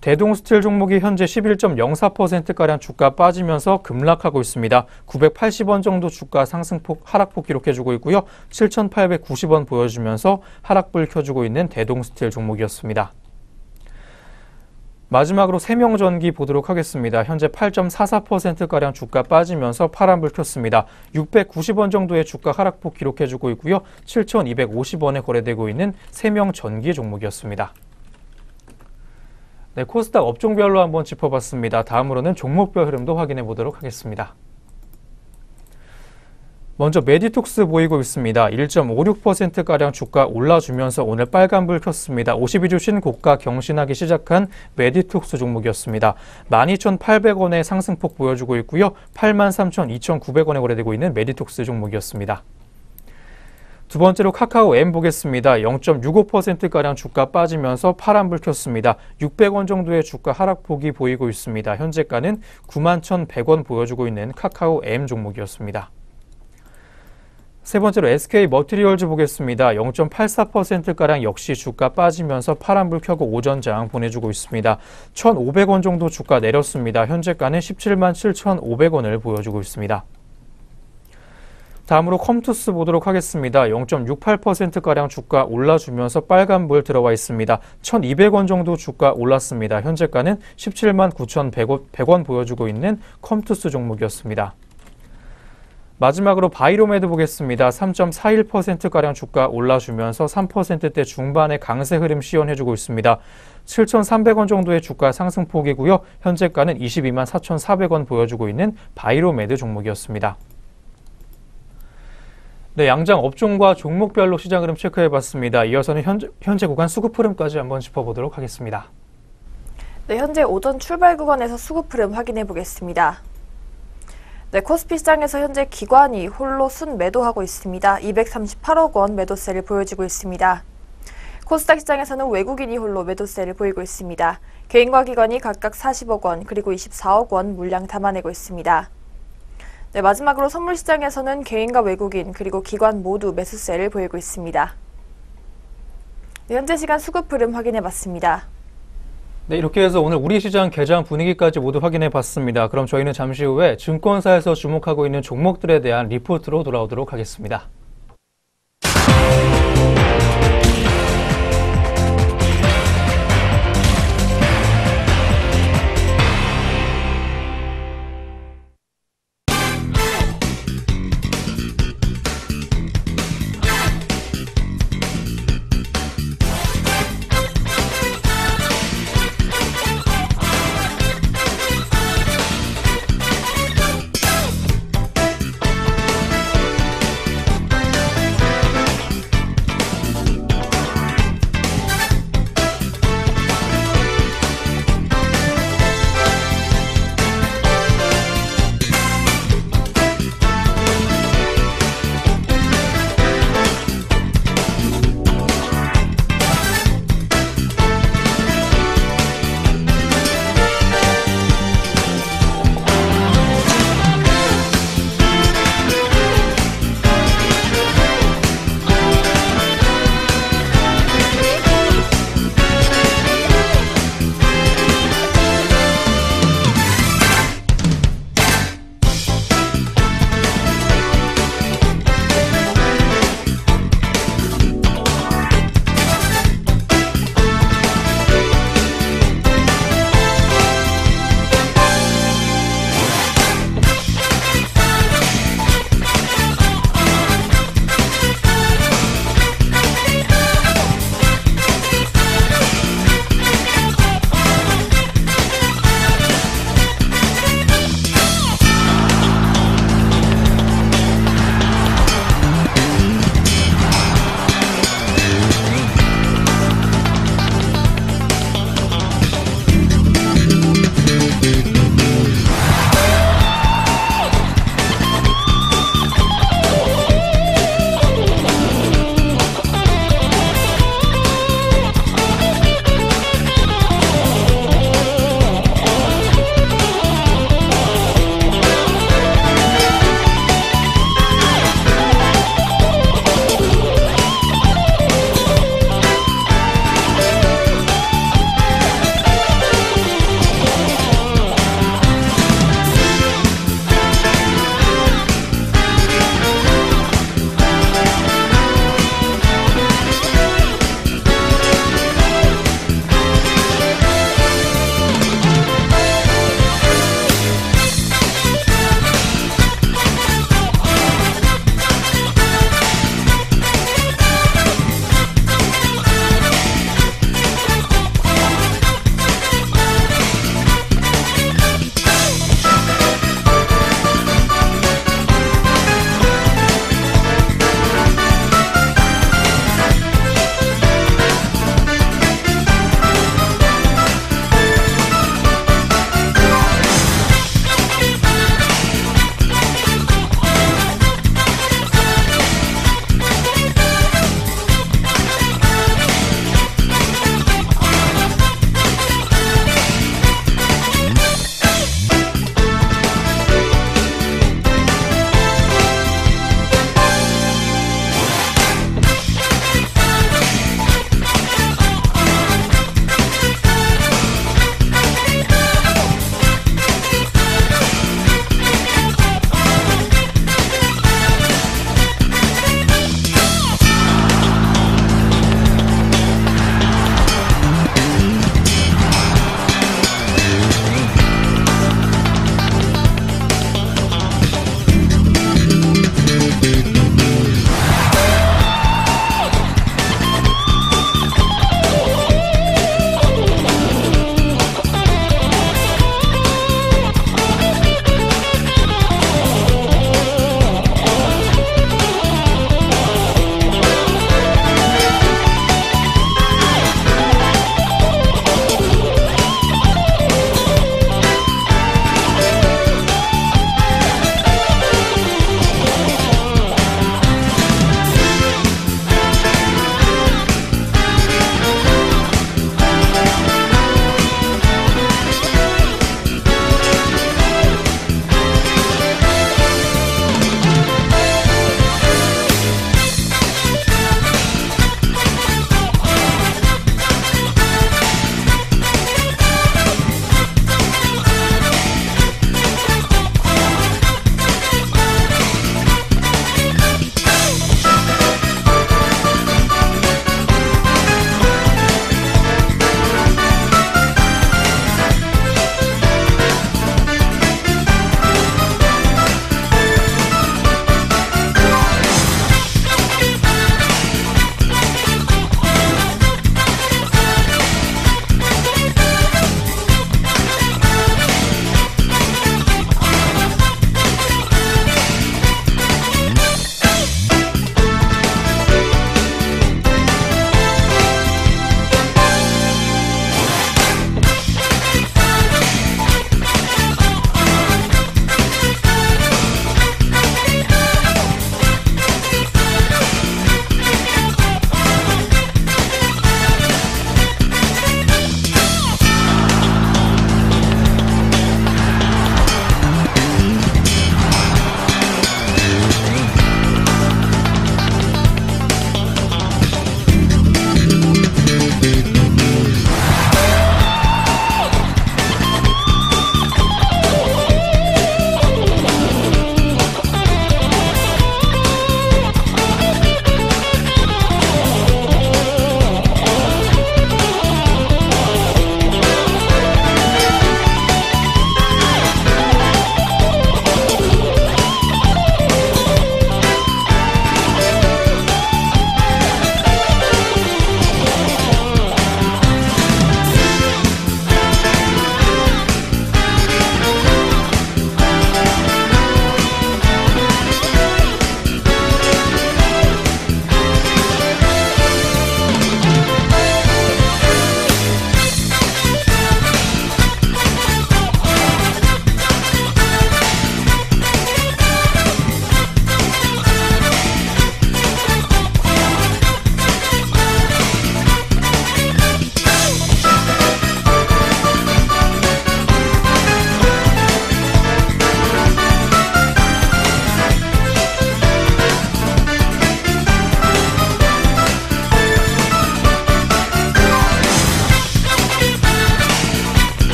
대동스틸 종목이 현재 11.04%가량 주가 빠지면서 급락하고 있습니다. 980원 정도 주가 상승폭, 하락폭 기록해주고 있고요. 7,890원 보여주면서 하락불 켜주고 있는 대동스틸 종목이었습니다. 마지막으로 세명전기 보도록 하겠습니다. 현재 8.44%가량 주가 빠지면서 파란불 켰습니다. 690원 정도의 주가 하락폭 기록해주고 있고요. 7,250원에 거래되고 있는 세명전기 종목이었습니다. 네, 코스닥 업종별로 한번 짚어봤습니다. 다음으로는 종목별 흐름도 확인해 보도록 하겠습니다. 먼저 메디톡스 보이고 있습니다. 1.56%가량 주가 올라주면서 오늘 빨간불 켰습니다. 52주 신고가 경신하기 시작한 메디톡스 종목이었습니다. 12,800원의 상승폭 보여주고 있고요. 83,2,900원에 거래되고 있는 메디톡스 종목이었습니다. 두 번째로 카카오 M 보겠습니다. 0.65%가량 주가 빠지면서 파란불 켰습니다. 600원 정도의 주가 하락폭이 보이고 있습니다. 현재가는 91,100원 보여주고 있는 카카오 M 종목이었습니다. 세 번째로 SK 머티리얼즈 보겠습니다. 0.84%가량 역시 주가 빠지면서 파란불 켜고 오전장 보내주고 있습니다. 1,500원 정도 주가 내렸습니다. 현재가는 177,500원을 보여주고 있습니다. 다음으로 컴투스 보도록 하겠습니다. 0.68%가량 주가 올라주면서 빨간불 들어와 있습니다. 1,200원 정도 주가 올랐습니다. 현재가는 179,100원 보여주고 있는 컴투스 종목이었습니다. 마지막으로 바이로메드 보겠습니다. 3.41%가량 주가 올라주면서 3%대 중반의 강세 흐름 시연해주고 있습니다. 7,300원 정도의 주가 상승폭이고요. 현재가는 224,400원 보여주고 있는 바이로메드 종목이었습니다. 네, 양장 업종과 종목별로 시장 흐름 체크해봤습니다. 이어서는 현재 구간 수급 흐름까지 한번 짚어보도록 하겠습니다. 네, 현재 오전 출발 구간에서 수급 흐름 확인해 보겠습니다. 네, 코스피 시장에서 현재 기관이 홀로 순 매도하고 있습니다. 238억 원 매도세를 보여주고 있습니다. 코스닥 시장에서는 외국인이 홀로 매도세를 보이고 있습니다. 개인과 기관이 각각 40억 원 그리고 24억 원 물량 담아내고 있습니다. 네, 마지막으로 선물 시장에서는 개인과 외국인 그리고 기관 모두 매수세를 보이고 있습니다. 네, 현재 시간 수급 흐름 확인해 봤습니다. 네, 이렇게 해서 오늘 우리 시장 개장 분위기까지 모두 확인해 봤습니다. 그럼 저희는 잠시 후에 증권사에서 주목하고 있는 종목들에 대한 리포트로 돌아오도록 하겠습니다.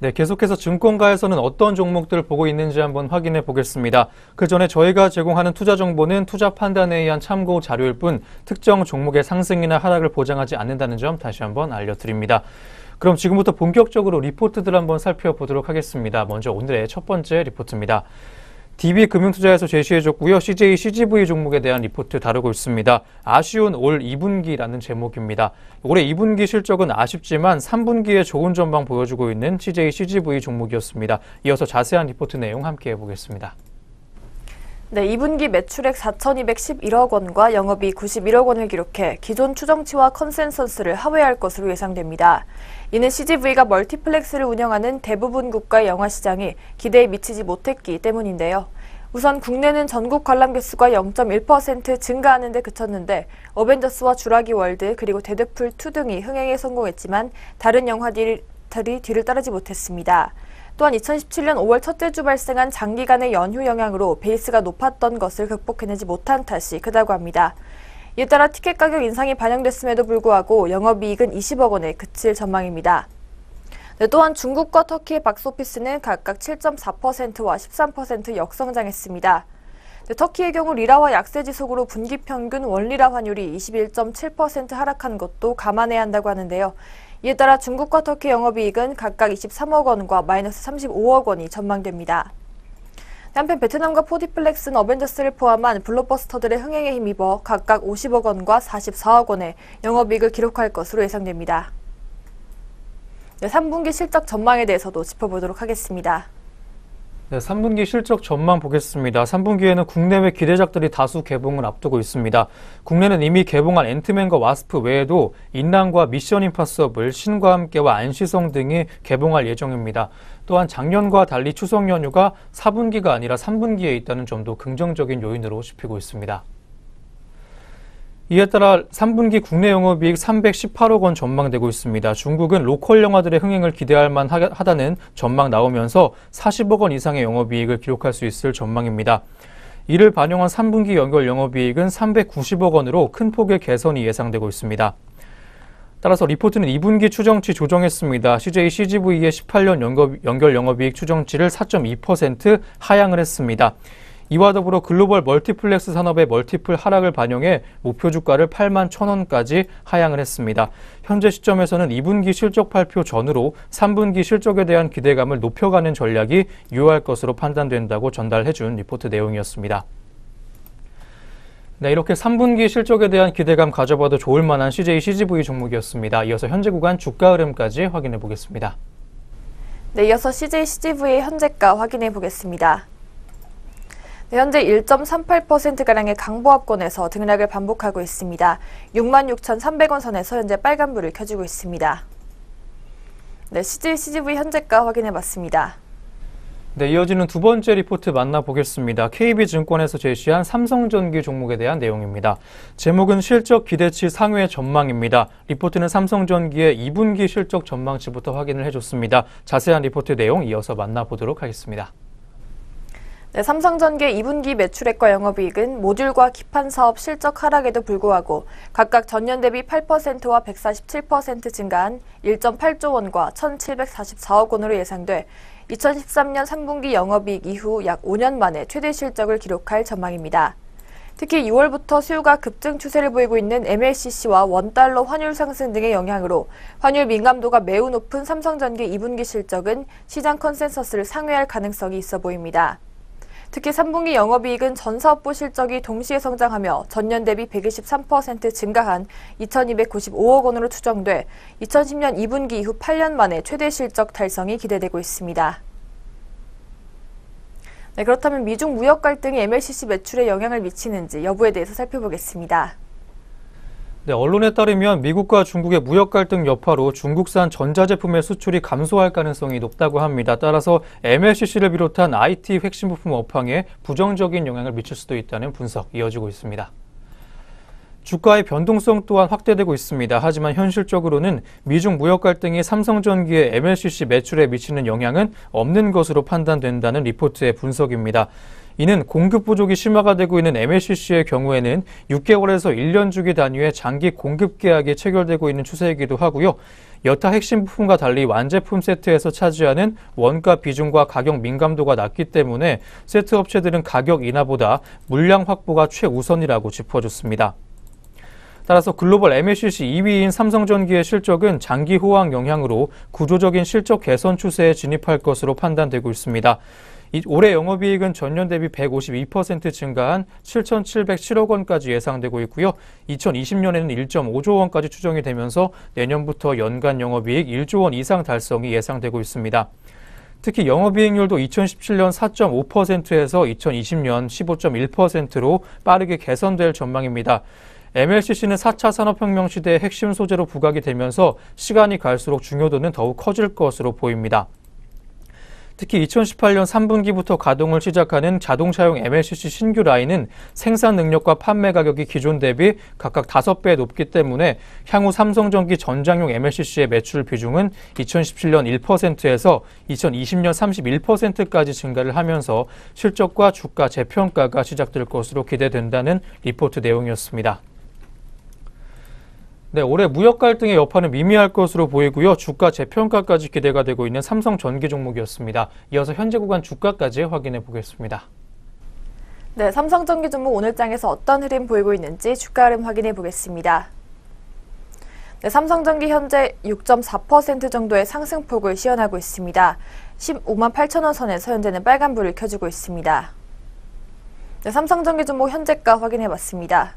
네, 계속해서 증권가에서는 어떤 종목들을 보고 있는지 한번 확인해 보겠습니다. 그 전에 저희가 제공하는 투자 정보는 투자 판단에 의한 참고 자료일 뿐 특정 종목의 상승이나 하락을 보장하지 않는다는 점 다시 한번 알려드립니다. 그럼 지금부터 본격적으로 리포트들 한번 살펴보도록 하겠습니다. 먼저 오늘의 첫 번째 리포트입니다. DB금융투자에서 제시해줬고요. CJ, CGV 종목에 대한 리포트 다루고 있습니다. 아쉬운 올 2분기라는 제목입니다. 올해 2분기 실적은 아쉽지만 3분기에 좋은 전망 보여주고 있는 CJ, CGV 종목이었습니다. 이어서 자세한 리포트 내용 함께 해보겠습니다. 네, 2분기 매출액 4,211억 원과 영업이익 91억 원을 기록해 기존 추정치와 컨센서스를 하회할 것으로 예상됩니다. 이는 CGV가 멀티플렉스를 운영하는 대부분 국가의 영화 시장이 기대에 미치지 못했기 때문인데요. 우선 국내는 전국 관람 개수가 0.1% 증가하는 데 그쳤는데 어벤져스와 주라기 월드 그리고 데드풀2 등이 흥행에 성공했지만 다른 영화들이 뒤를 따르지 못했습니다. 또한 2017년 5월 첫째 주 발생한 장기간의 연휴 영향으로 베이스가 높았던 것을 극복해내지 못한 탓이 크다고 합니다. 이에 따라 티켓 가격 인상이 반영됐음에도 불구하고 영업이익은 20억 원에 그칠 전망입니다. 네, 또한 중국과 터키의 박스오피스는 각각 7.4%와 13% 역성장했습니다. 네, 터키의 경우 리라와 약세 지속으로 분기 평균 원리라 환율이 21.7% 하락한 것도 감안해야 한다고 하는데요. 이에 따라 중국과 터키 영업이익은 각각 23억 원과 마이너스 35억 원이 전망됩니다. 한편 베트남과 포디플렉스는 어벤져스를 포함한 블록버스터들의 흥행에 힘입어 각각 50억 원과 44억 원의 영업이익을 기록할 것으로 예상됩니다. 네, 3분기 실적 전망에 대해서도 짚어보도록 하겠습니다. 네, 3분기 실적 전망 보겠습니다. 3분기에는 국내외 기대작들이 다수 개봉을 앞두고 있습니다. 국내는 이미 개봉한 앤트맨과 와스프 외에도 인랑과 미션 임파서블, 신과 함께와 안시성 등이 개봉할 예정입니다. 또한 작년과 달리 추석 연휴가 4분기가 아니라 3분기에 있다는 점도 긍정적인 요인으로 짚히고 있습니다. 이에 따라 3분기 국내 영업이익 318억 원 전망되고 있습니다. 중국은 로컬 영화들의 흥행을 기대할 만하다는 전망 나오면서 40억 원 이상의 영업이익을 기록할 수 있을 전망입니다. 이를 반영한 3분기 연결 영업이익은 390억 원으로 큰 폭의 개선이 예상되고 있습니다. 따라서 리포트는 2분기 추정치 조정했습니다. CJ, CGV의 18년 연결 영업이익 추정치를 4.2% 하향을 했습니다. 이와 더불어 글로벌 멀티플렉스 산업의 멀티플 하락을 반영해 목표 주가를 8만 1,000원까지 하향을 했습니다. 현재 시점에서는 2분기 실적 발표 전후로 3분기 실적에 대한 기대감을 높여가는 전략이 유효할 것으로 판단된다고 전달해준 리포트 내용이었습니다. 네, 이렇게 3분기 실적에 대한 기대감 가져봐도 좋을 만한 CJ, CGV 종목이었습니다. 이어서 현재 구간 주가 흐름까지 확인해 보겠습니다. 네, 이어서 CJ, CGV의 현재가 확인해 보겠습니다. 네, 현재 1.38%가량의 강보합권에서 등락을 반복하고 있습니다. 66,300원 선에서 현재 빨간불을 켜주고 있습니다. 네, CJ, CGV 현재가 확인해봤습니다. 네, 이어지는 두 번째 리포트 만나보겠습니다. KB증권에서 제시한 삼성전기 종목에 대한 내용입니다. 제목은 실적 기대치 상회 전망입니다. 리포트는 삼성전기의 2분기 실적 전망치부터 확인을 해줬습니다. 자세한 리포트 내용 이어서 만나보도록 하겠습니다. 네, 삼성전기의 2분기 매출액과 영업이익은 모듈과 기판 사업 실적 하락에도 불구하고 각각 전년 대비 8%와 147% 증가한 1.8조 원과 1,744억 원으로 예상돼 2013년 3분기 영업이익 이후 약 5년 만에 최대 실적을 기록할 전망입니다. 특히 6월부터 수요가 급증 추세를 보이고 있는 MLCC와 원달러 환율 상승 등의 영향으로 환율 민감도가 매우 높은 삼성전기 2분기 실적은 시장 컨센서스를 상회할 가능성이 있어 보입니다. 특히 3분기 영업이익은 전 사업부 실적이 동시에 성장하며 전년 대비 123% 증가한 2,295억 원으로 추정돼 2010년 2분기 이후 8년 만에 최대 실적 달성이 기대되고 있습니다. 네, 그렇다면 미중 무역 갈등이 MLCC 매출에 영향을 미치는지 여부에 대해서 살펴보겠습니다. 네, 언론에 따르면 미국과 중국의 무역 갈등 여파로 중국산 전자제품의 수출이 감소할 가능성이 높다고 합니다. 따라서 MLCC를 비롯한 IT 핵심 부품 업황에 부정적인 영향을 미칠 수도 있다는 분석 이어지고 있습니다. 주가의 변동성 또한 확대되고 있습니다. 하지만 현실적으로는 미중 무역 갈등이 삼성전기의 MLCC 매출에 미치는 영향은 없는 것으로 판단된다는 리포트의 분석입니다. 이는 공급 부족이 심화가 되고 있는 MLCC의 경우에는 6개월에서 1년 주기 단위의 장기 공급 계약이 체결되고 있는 추세이기도 하고요. 여타 핵심 부품과 달리 완제품 세트에서 차지하는 원가 비중과 가격 민감도가 낮기 때문에 세트 업체들은 가격 인하보다 물량 확보가 최우선이라고 짚어줬습니다. 따라서 글로벌 MLCC 2위인 삼성전기의 실적은 장기 호황 영향으로 구조적인 실적 개선 추세에 진입할 것으로 판단되고 있습니다. 올해 영업이익은 전년 대비 152% 증가한 7,707억 원까지 예상되고 있고요. 2020년에는 1.5조 원까지 추정이 되면서 내년부터 연간 영업이익 1조 원 이상 달성이 예상되고 있습니다. 특히 영업이익률도 2017년 4.5%에서 2020년 15.1%로 빠르게 개선될 전망입니다. MLCC는 4차 산업혁명 시대의 핵심 소재로 부각이 되면서 시간이 갈수록 중요도는 더욱 커질 것으로 보입니다. 특히 2018년 3분기부터 가동을 시작하는 자동차용 MLCC 신규 라인은 생산 능력과 판매 가격이 기존 대비 각각 5배 높기 때문에 향후 삼성전기 전장용 MLCC의 매출 비중은 2017년 1%에서 2020년 31%까지 증가를 하면서 실적과 주가 재평가가 시작될 것으로 기대된다는 리포트 내용이었습니다. 네, 올해 무역 갈등의 여파는 미미할 것으로 보이고요. 주가 재평가까지 기대가 되고 있는 삼성전기 종목이었습니다. 이어서 현재 구간 주가까지 확인해 보겠습니다. 네, 삼성전기 종목 오늘 장에서 어떤 흐름 보이고 있는지 주가 흐름 확인해 보겠습니다. 네, 삼성전기 현재 6.4% 정도의 상승폭을 시현하고 있습니다. 15만 8천 원 선에서 현재는 빨간불을 켜주고 있습니다. 네, 삼성전기 종목 현재가 확인해 봤습니다.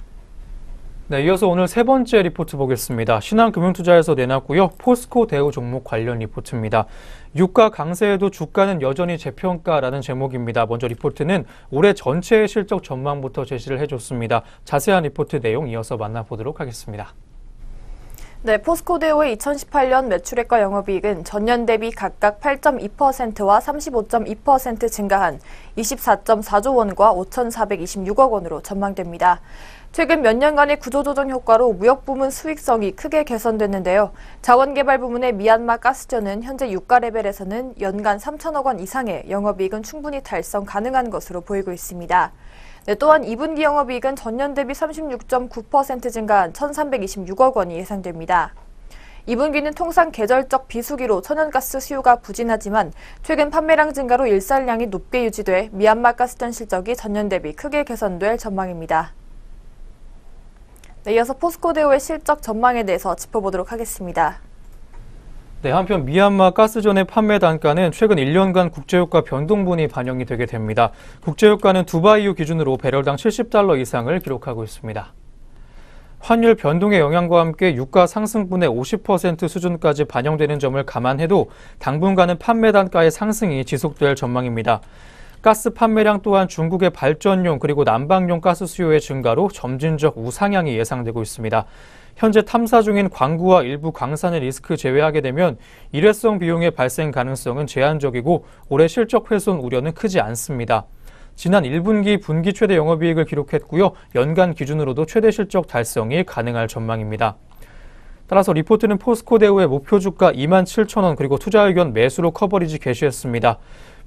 네, 이어서 오늘 세 번째 리포트 보겠습니다. 신한금융투자에서 내놨고요. 포스코 대우 종목 관련 리포트입니다. 유가 강세에도 주가는 여전히 재평가라는 제목입니다. 먼저 리포트는 올해 전체의 실적 전망부터 제시를 해줬습니다. 자세한 리포트 내용 이어서 만나보도록 하겠습니다. 네, 포스코 대우의 2018년 매출액과 영업이익은 전년 대비 각각 8.2%와 35.2% 증가한 24.4조 원과 5,426억 원으로 전망됩니다. 최근 몇 년간의 구조조정 효과로 무역 부문 수익성이 크게 개선됐는데요. 자원개발 부문의 미얀마 가스전은 현재 유가 레벨에서는 연간 3천억 원 이상의 영업이익은 충분히 달성 가능한 것으로 보이고 있습니다. 네, 또한 2분기 영업이익은 전년 대비 36.9% 증가한 1,326억 원이 예상됩니다. 2분기는 통상 계절적 비수기로 천연가스 수요가 부진하지만 최근 판매량 증가로 일산량이 높게 유지돼 미얀마 가스전 실적이 전년 대비 크게 개선될 전망입니다. 네, 이어서 포스코 대우의 실적 전망에 대해서 짚어보도록 하겠습니다. 네, 한편 미얀마 가스전의 판매 단가는 최근 1년간 국제유가 변동분이 반영이 되게 됩니다. 국제유가는 두바이유 기준으로 배럴당 70달러 이상을 기록하고 있습니다. 환율 변동의 영향과 함께 유가 상승분의 50% 수준까지 반영되는 점을 감안해도 당분간은 판매 단가의 상승이 지속될 전망입니다. 가스 판매량 또한 중국의 발전용 그리고 난방용 가스 수요의 증가로 점진적 우상향이 예상되고 있습니다. 현재 탐사 중인 광구와 일부 광산의 리스크 제외하게 되면 일회성 비용의 발생 가능성은 제한적이고 올해 실적 훼손 우려는 크지 않습니다. 지난 1분기 분기 최대 영업이익을 기록했고요. 연간 기준으로도 최대 실적 달성이 가능할 전망입니다. 따라서 리포트는 포스코 대우의 목표 주가 27,000원 그리고 투자 의견 매수로 커버리지 게시했습니다.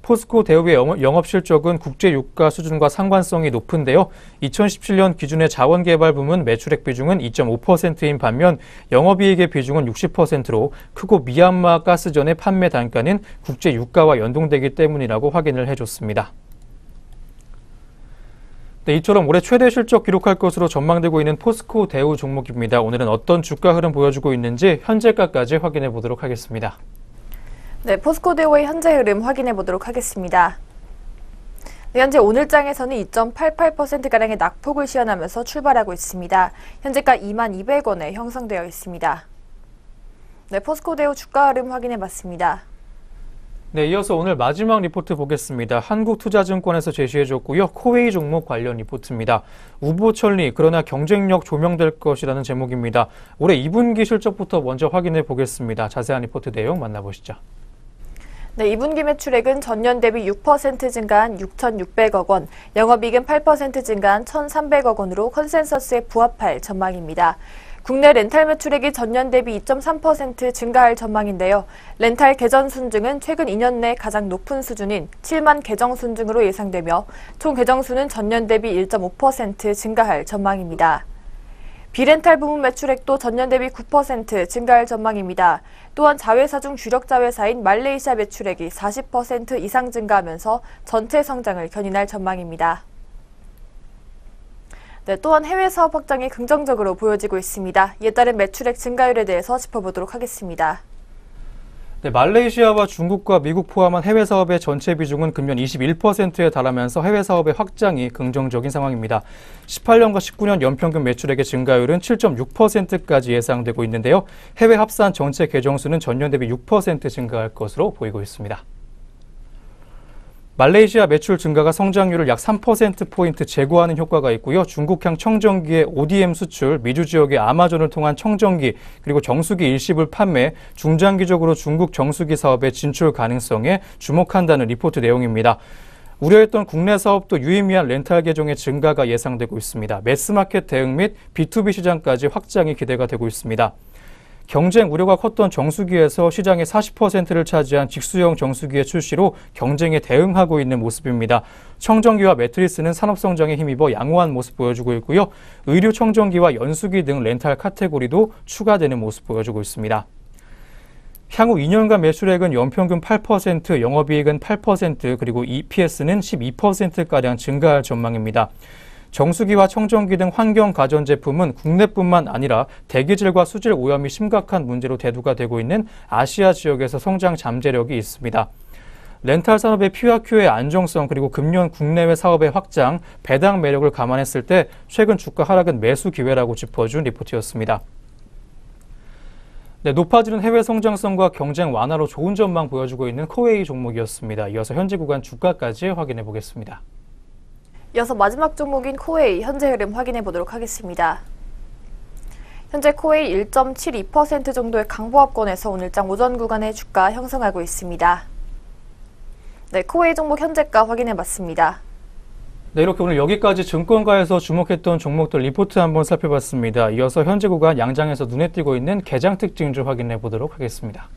포스코 대우의 영업 실적은 국제 유가 수준과 상관성이 높은데요. 2017년 기준의 자원개발 부문 매출액 비중은 2.5%인 반면 영업이익의 비중은 60%로 크고 미얀마 가스전의 판매 단가는 국제 유가와 연동되기 때문이라고 확인을 해줬습니다. 네, 이처럼 올해 최대 실적 기록할 것으로 전망되고 있는 포스코 대우 종목입니다. 오늘은 어떤 주가 흐름 보여주고 있는지 현재가까지 확인해 보도록 하겠습니다. 네, 포스코 대우의 현재 흐름 확인해 보도록 하겠습니다. 네, 현재 오늘장에서는 2.88%가량의 낙폭을 시현하면서 출발하고 있습니다. 현재가 22,200원에 형성되어 있습니다. 네, 포스코 대우 주가 흐름 확인해 봤습니다. 네, 이어서 오늘 마지막 리포트 보겠습니다. 한국투자증권에서 제시해줬고요. 코웨이 종목 관련 리포트입니다. 우보천리 그러나 경쟁력 조명될 것이라는 제목입니다. 올해 2분기 실적부터 먼저 확인해 보겠습니다. 자세한 리포트 내용 만나보시죠. 네, 2분기 매출액은 전년 대비 6% 증가한 6,600억 원, 영업이익은 8% 증가한 1,300억 원으로 컨센서스에 부합할 전망입니다. 국내 렌탈 매출액이 전년 대비 2.3% 증가할 전망인데요. 렌탈 계정 순증은 최근 2년 내 가장 높은 수준인 7만 계정 순증으로 예상되며 총 계정 수는 전년 대비 1.5% 증가할 전망입니다. 비렌탈 부문 매출액도 전년 대비 9% 증가할 전망입니다. 또한 자회사 중 주력 자회사인 말레이시아 매출액이 40% 이상 증가하면서 전체 성장을 견인할 전망입니다. 또한 해외 사업 확장이 긍정적으로 보여지고 있습니다. 이에 따른 매출액 증가율에 대해서 짚어보도록 하겠습니다. 말레이시아와 중국과 미국 포함한 해외 사업의 전체 비중은 금년 21%에 달하면서 해외 사업의 확장이 긍정적인 상황입니다. 18년과 19년 연평균 매출액의 증가율은 7.6%까지 예상되고 있는데요. 해외 합산 전체 계정수는 전년 대비 6% 증가할 것으로 보이고 있습니다. 말레이시아 매출 증가가 성장률을 약 3%포인트 제고하는 효과가 있고요. 중국향 청정기의 ODM 수출, 미주 지역의 아마존을 통한 청정기, 그리고 정수기 일시불 판매, 중장기적으로 중국 정수기 사업의 진출 가능성에 주목한다는 리포트 내용입니다. 우려했던 국내 사업도 유의미한 렌탈 계정의 증가가 예상되고 있습니다. 매스마켓 대응 및 B2B 시장까지 확장이 기대가 되고 있습니다. 경쟁 우려가 컸던 정수기에서 시장의 40%를 차지한 직수형 정수기의 출시로 경쟁에 대응하고 있는 모습입니다. 청정기와 매트리스는 산업 성장에 힘입어 양호한 모습 보여주고 있고요. 의류 청정기와 연수기 등 렌탈 카테고리도 추가되는 모습 보여주고 있습니다. 향후 2년간 매출액은 연평균 8%, 영업이익은 8%, 그리고 EPS는 12%가량 증가할 전망입니다. 정수기와 청정기 등 환경 가전제품은 국내뿐만 아니라 대기질과 수질 오염이 심각한 문제로 대두가 되고 있는 아시아 지역에서 성장 잠재력이 있습니다. 렌탈 산업의 PRQ의 안정성 그리고 금년 국내외 사업의 확장, 배당 매력을 감안했을 때 최근 주가 하락은 매수 기회라고 짚어준 리포트였습니다. 높아지는 해외 성장성과 경쟁 완화로 좋은 전망 보여주고 있는 코웨이 종목이었습니다. 이어서 현재 구간 주가까지 확인해 보겠습니다. 이어서 마지막 종목인 코웨이 현재 흐름 확인해 보도록 하겠습니다. 현재 코웨이 1.72% 정도의 강보합권에서 오늘장 오전 구간의 주가 형성하고 있습니다. 코웨이 종목 현재가 확인해 봤습니다. 이렇게 오늘 여기까지 증권가에서 주목했던 종목들 리포트 한번 살펴봤습니다. 이어서 현재 구간 양장에서 눈에 띄고 있는 개장 특징주 확인해 보도록 하겠습니다.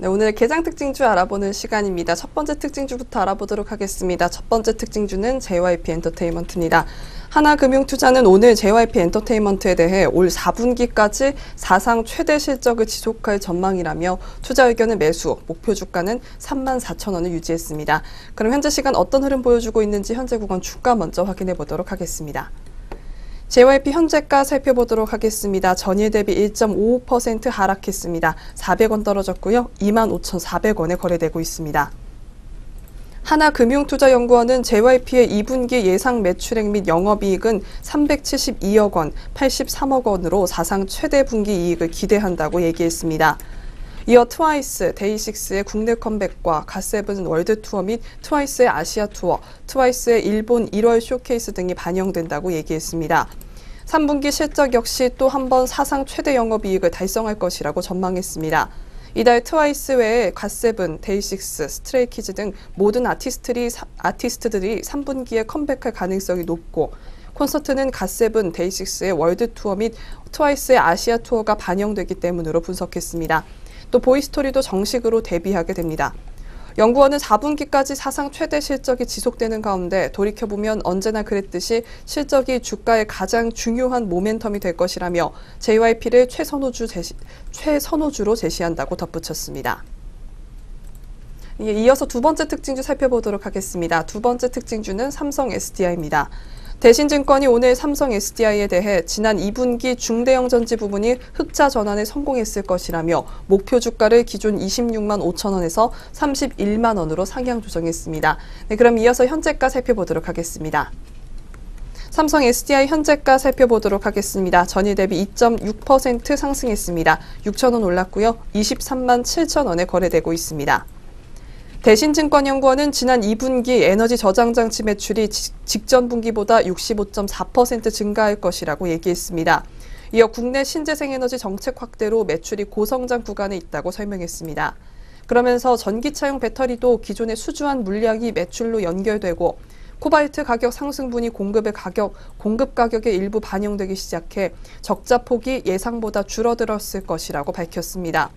오늘 개장 특징주 알아보는 시간입니다. 첫 번째 특징주부터 알아보도록 하겠습니다. 첫 번째 특징주는 JYP 엔터테인먼트입니다. 하나금융투자는 오늘 JYP 엔터테인먼트에 대해 올 4분기까지 사상 최대 실적을 지속할 전망이라며 투자 의견은 매수, 목표 주가는 34,000원을 유지했습니다. 그럼 현재 시간 어떤 흐름 보여주고 있는지 현재 구간 주가 먼저 확인해 보도록 하겠습니다. JYP 현재가 살펴보도록 하겠습니다. 전일 대비 1.55% 하락했습니다. 400원 떨어졌고요. 25,400원에 거래되고 있습니다. 하나금융투자연구원은 JYP의 2분기 예상 매출액 및 영업이익은 372억 원, 83억 원으로 사상 최대 분기 이익을 기대한다고 얘기했습니다. 이어 트와이스, 데이식스의 국내 컴백과 갓세븐 월드 투어 및 트와이스의 아시아 투어, 트와이스의 일본 1월 쇼케이스 등이 반영된다고 얘기했습니다. 3분기 실적 역시 또 한 번 사상 최대 영업이익을 달성할 것이라고 전망했습니다. 이달 트와이스 외에 갓세븐, 데이식스, 스트레이키즈 등 모든 아티스트들이 3분기에 컴백할 가능성이 높고 콘서트는 갓세븐, 데이식스의 월드 투어 및 트와이스의 아시아 투어가 반영되기 때문으로 분석했습니다. 또 보이스토리도 정식으로 데뷔하게 됩니다. 연구원은 4분기까지 사상 최대 실적이 지속되는 가운데 돌이켜보면 언제나 그랬듯이 실적이 주가의 가장 중요한 모멘텀이 될 것이라며 JYP를 최선호주로 제시한다고 덧붙였습니다. 이어서 두 번째 특징주 살펴보도록 하겠습니다. 두 번째 특징주는 삼성 SDI입니다. 대신증권이 오늘 삼성 SDI에 대해 지난 2분기 중대형 전지 부분이 흑자 전환에 성공했을 것이라며 목표 주가를 기존 26만 5천 원에서 31만 원으로 상향 조정했습니다. 그럼 이어서 현재가 살펴보도록 하겠습니다. 삼성 SDI 현재가 살펴보도록 하겠습니다. 전일 대비 2.6% 상승했습니다. 6천 원 올랐고요. 23만 7천 원에 거래되고 있습니다. 대신증권연구원은 지난 2분기 에너지 저장장치 매출이 직전 분기보다 65.4% 증가할 것이라고 얘기했습니다. 이어 국내 신재생에너지 정책 확대로 매출이 고성장 구간에 있다고 설명했습니다. 그러면서 전기차용 배터리도 기존의 수주한 물량이 매출로 연결되고 코발트 가격 상승분이 공급 가격에 일부 반영되기 시작해 적자 폭이 예상보다 줄어들었을 것이라고 밝혔습니다.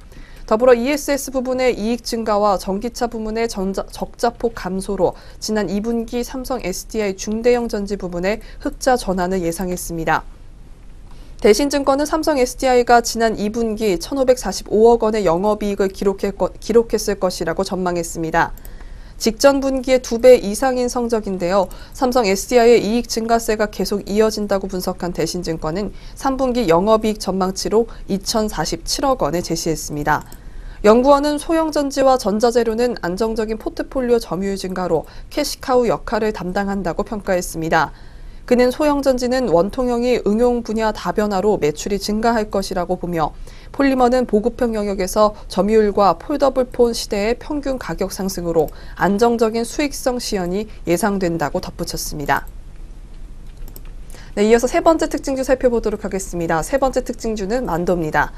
더불어 ESS 부분의 이익 증가와 전기차 부문의 적자폭 감소로 지난 2분기 삼성 SDI 중대형 전지 부분의 흑자 전환을 예상했습니다. 대신증권은 삼성 SDI가 지난 2분기 1,545억 원의 영업이익을 기록했을 것이라고 전망했습니다. 직전 분기의 2배 이상인 성적인데요. 삼성 SDI의 이익 증가세가 계속 이어진다고 분석한 대신증권은 3분기 영업이익 전망치로 2,047억 원을 제시했습니다. 연구원은 소형전지와 전자재료는 안정적인 포트폴리오 점유율 증가로 캐시카우 역할을 담당한다고 평가했습니다. 그는 소형전지는 원통형이 응용 분야 다변화로 매출이 증가할 것이라고 보며 폴리머는 보급형 영역에서 점유율과 폴더블 폰 시대의 평균 가격 상승으로 안정적인 수익성 시현이 예상된다고 덧붙였습니다. 네, 이어서 세 번째 특징주 살펴보도록 하겠습니다. 세 번째 특징주는 만도입니다.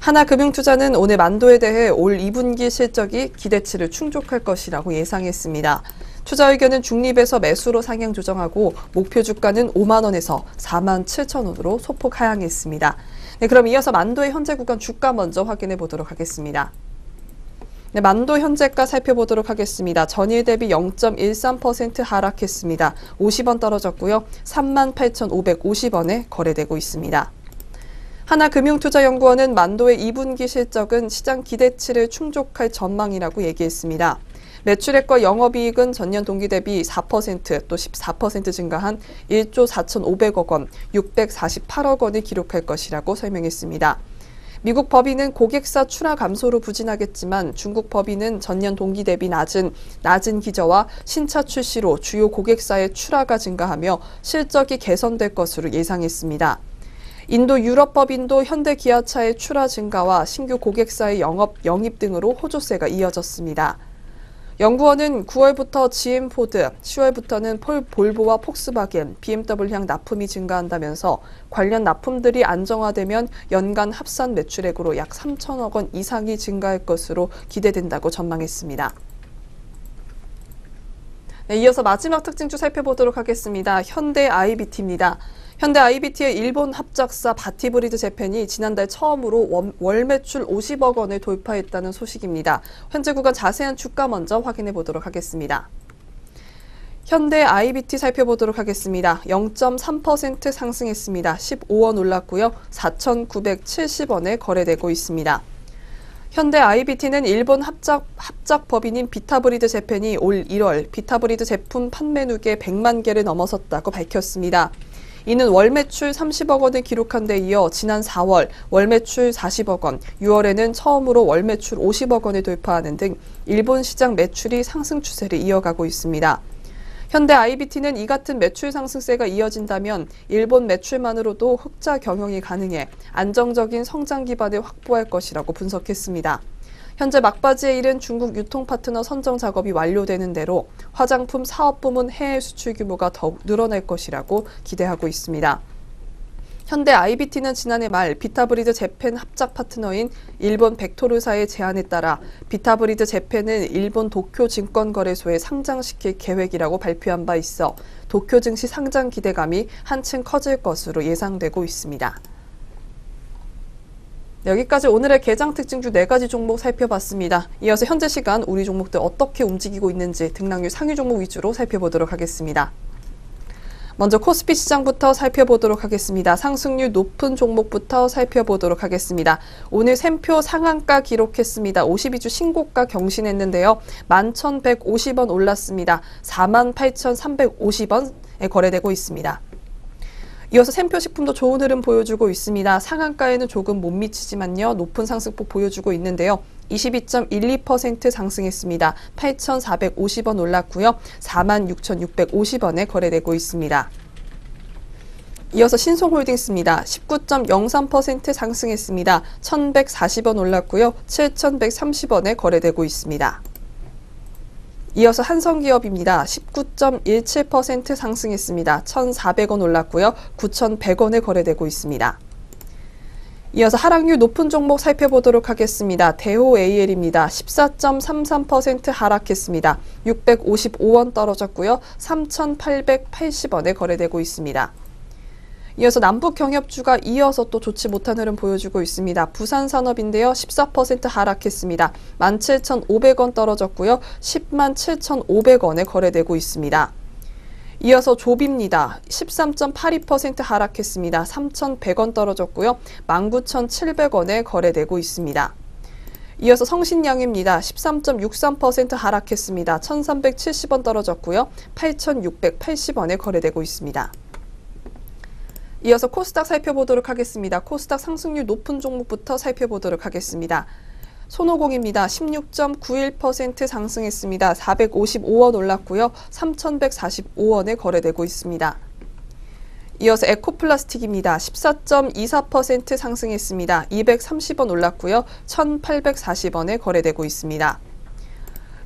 하나금융투자는 오늘 만도에 대해 올 2분기 실적이 기대치를 충족할 것이라고 예상했습니다. 투자 의견은 중립에서 매수로 상향 조정하고 목표 주가는 5만 원에서 4만 7천 원으로 소폭 하향했습니다. 네, 그럼 이어서 만도의 현재 구간 주가 먼저 확인해 보도록 하겠습니다. 네, 만도 현재가 살펴보도록 하겠습니다. 전일 대비 0.13% 하락했습니다. 50원 떨어졌고요. 38,550원에 거래되고 있습니다. 하나금융투자연구원은 만도의 2분기 실적은 시장 기대치를 충족할 전망이라고 얘기했습니다. 매출액과 영업이익은 전년 동기 대비 4% 또 14% 증가한 1조 4,500억 원, 648억 원을 기록할 것이라고 설명했습니다. 미국 법인은 고객사 출하 감소로 부진하겠지만 중국 법인은 전년 동기 대비 낮은 기저와 신차 출시로 주요 고객사의 출하가 증가하며 실적이 개선될 것으로 예상했습니다. 인도 유럽 법인도 현대 기아차의 출하 증가와 신규 고객사의 영입 등으로 호조세가 이어졌습니다. 연구원은 9월부터 GM 포드, 10월부터는 볼보와 폭스바겐, BMW향 납품이 증가한다면서 관련 납품들이 안정화되면 연간 합산 매출액으로 약 3천억 원 이상이 증가할 것으로 기대된다고 전망했습니다. 네, 이어서 마지막 특징주 살펴보도록 하겠습니다. 현대 IBT입니다. 현대 IBT의 일본 합작사 바티브리드 재팬이 지난달 처음으로 월 매출 50억 원을 돌파했다는 소식입니다. 현재 구간 자세한 주가 먼저 확인해 보도록 하겠습니다. 현대 IBT 살펴보도록 하겠습니다. 0.3% 상승했습니다. 15원 올랐고요. 4,970원에 거래되고 있습니다. 현대 IBT는 일본 합작 법인인 비타브리드 재팬이 올 1월 비타브리드 제품 판매 누계 100만 개를 넘어섰다고 밝혔습니다. 이는 월 매출 30억 원을 기록한 데 이어 지난 4월 월 매출 40억 원, 6월에는 처음으로 월 매출 50억 원을 돌파하는 등 일본 시장 매출이 상승 추세를 이어가고 있습니다. 현대 IBT는 이 같은 매출 상승세가 이어진다면 일본 매출만으로도 흑자 경영이 가능해 안정적인 성장 기반을 확보할 것이라고 분석했습니다. 현재 막바지에 이른 중국 유통 파트너 선정 작업이 완료되는 대로 화장품 사업 부문 해외 수출 규모가 더욱 늘어날 것이라고 기대하고 있습니다. 현대 IBT는 지난해 말 비타브리드 재팬 합작 파트너인 일본 벡토르사의 제안에 따라 비타브리드 재팬을 일본 도쿄 증권거래소에 상장시킬 계획이라고 발표한 바 있어 도쿄 증시 상장 기대감이 한층 커질 것으로 예상되고 있습니다. 여기까지 오늘의 개장 특징주 4가지 종목 살펴봤습니다. 이어서 현재 시간 우리 종목들 어떻게 움직이고 있는지 등락률 상위 종목 위주로 살펴보도록 하겠습니다. 먼저 코스피 시장부터 살펴보도록 하겠습니다. 상승률 높은 종목부터 살펴보도록 하겠습니다. 오늘 샘표 상한가 기록했습니다. 52주 신고가 경신했는데요. 11,150원 올랐습니다. 48,350원에 거래되고 있습니다. 이어서 샘표식품도 좋은 흐름 보여주고 있습니다. 상한가에는 조금 못 미치지만요. 높은 상승폭 보여주고 있는데요. 22.12% 상승했습니다. 8,450원 올랐고요. 46,650원에 거래되고 있습니다. 이어서 신송홀딩스입니다. 19.03% 상승했습니다. 1,140원 올랐고요. 7,130원에 거래되고 있습니다. 이어서 한성기업입니다. 19.17% 상승했습니다. 1,400원 올랐고요. 9,100원에 거래되고 있습니다. 이어서 하락률 높은 종목 살펴보도록 하겠습니다. 대호 AL입니다. 14.33% 하락했습니다. 655원 떨어졌고요. 3,880원에 거래되고 있습니다. 이어서 남북 경협주가 이어서 또 좋지 못한 흐름 보여주고 있습니다. 부산산업인데요. 14% 하락했습니다. 17,500원 떨어졌고요. 107,500원에 거래되고 있습니다. 이어서 조비입니다. 13.82% 하락했습니다. 3,100원 떨어졌고요. 19,700원에 거래되고 있습니다. 이어서 성신양입니다. 13.63% 하락했습니다. 1,370원 떨어졌고요. 8,680원에 거래되고 있습니다. 이어서 코스닥 살펴보도록 하겠습니다. 코스닥 상승률 높은 종목부터 살펴보도록 하겠습니다. 손오공입니다. 16.91% 상승했습니다. 455원 올랐고요. 3,145원에 거래되고 있습니다. 이어서 에코플라스틱입니다. 14.24% 상승했습니다. 230원 올랐고요. 1,840원에 거래되고 있습니다.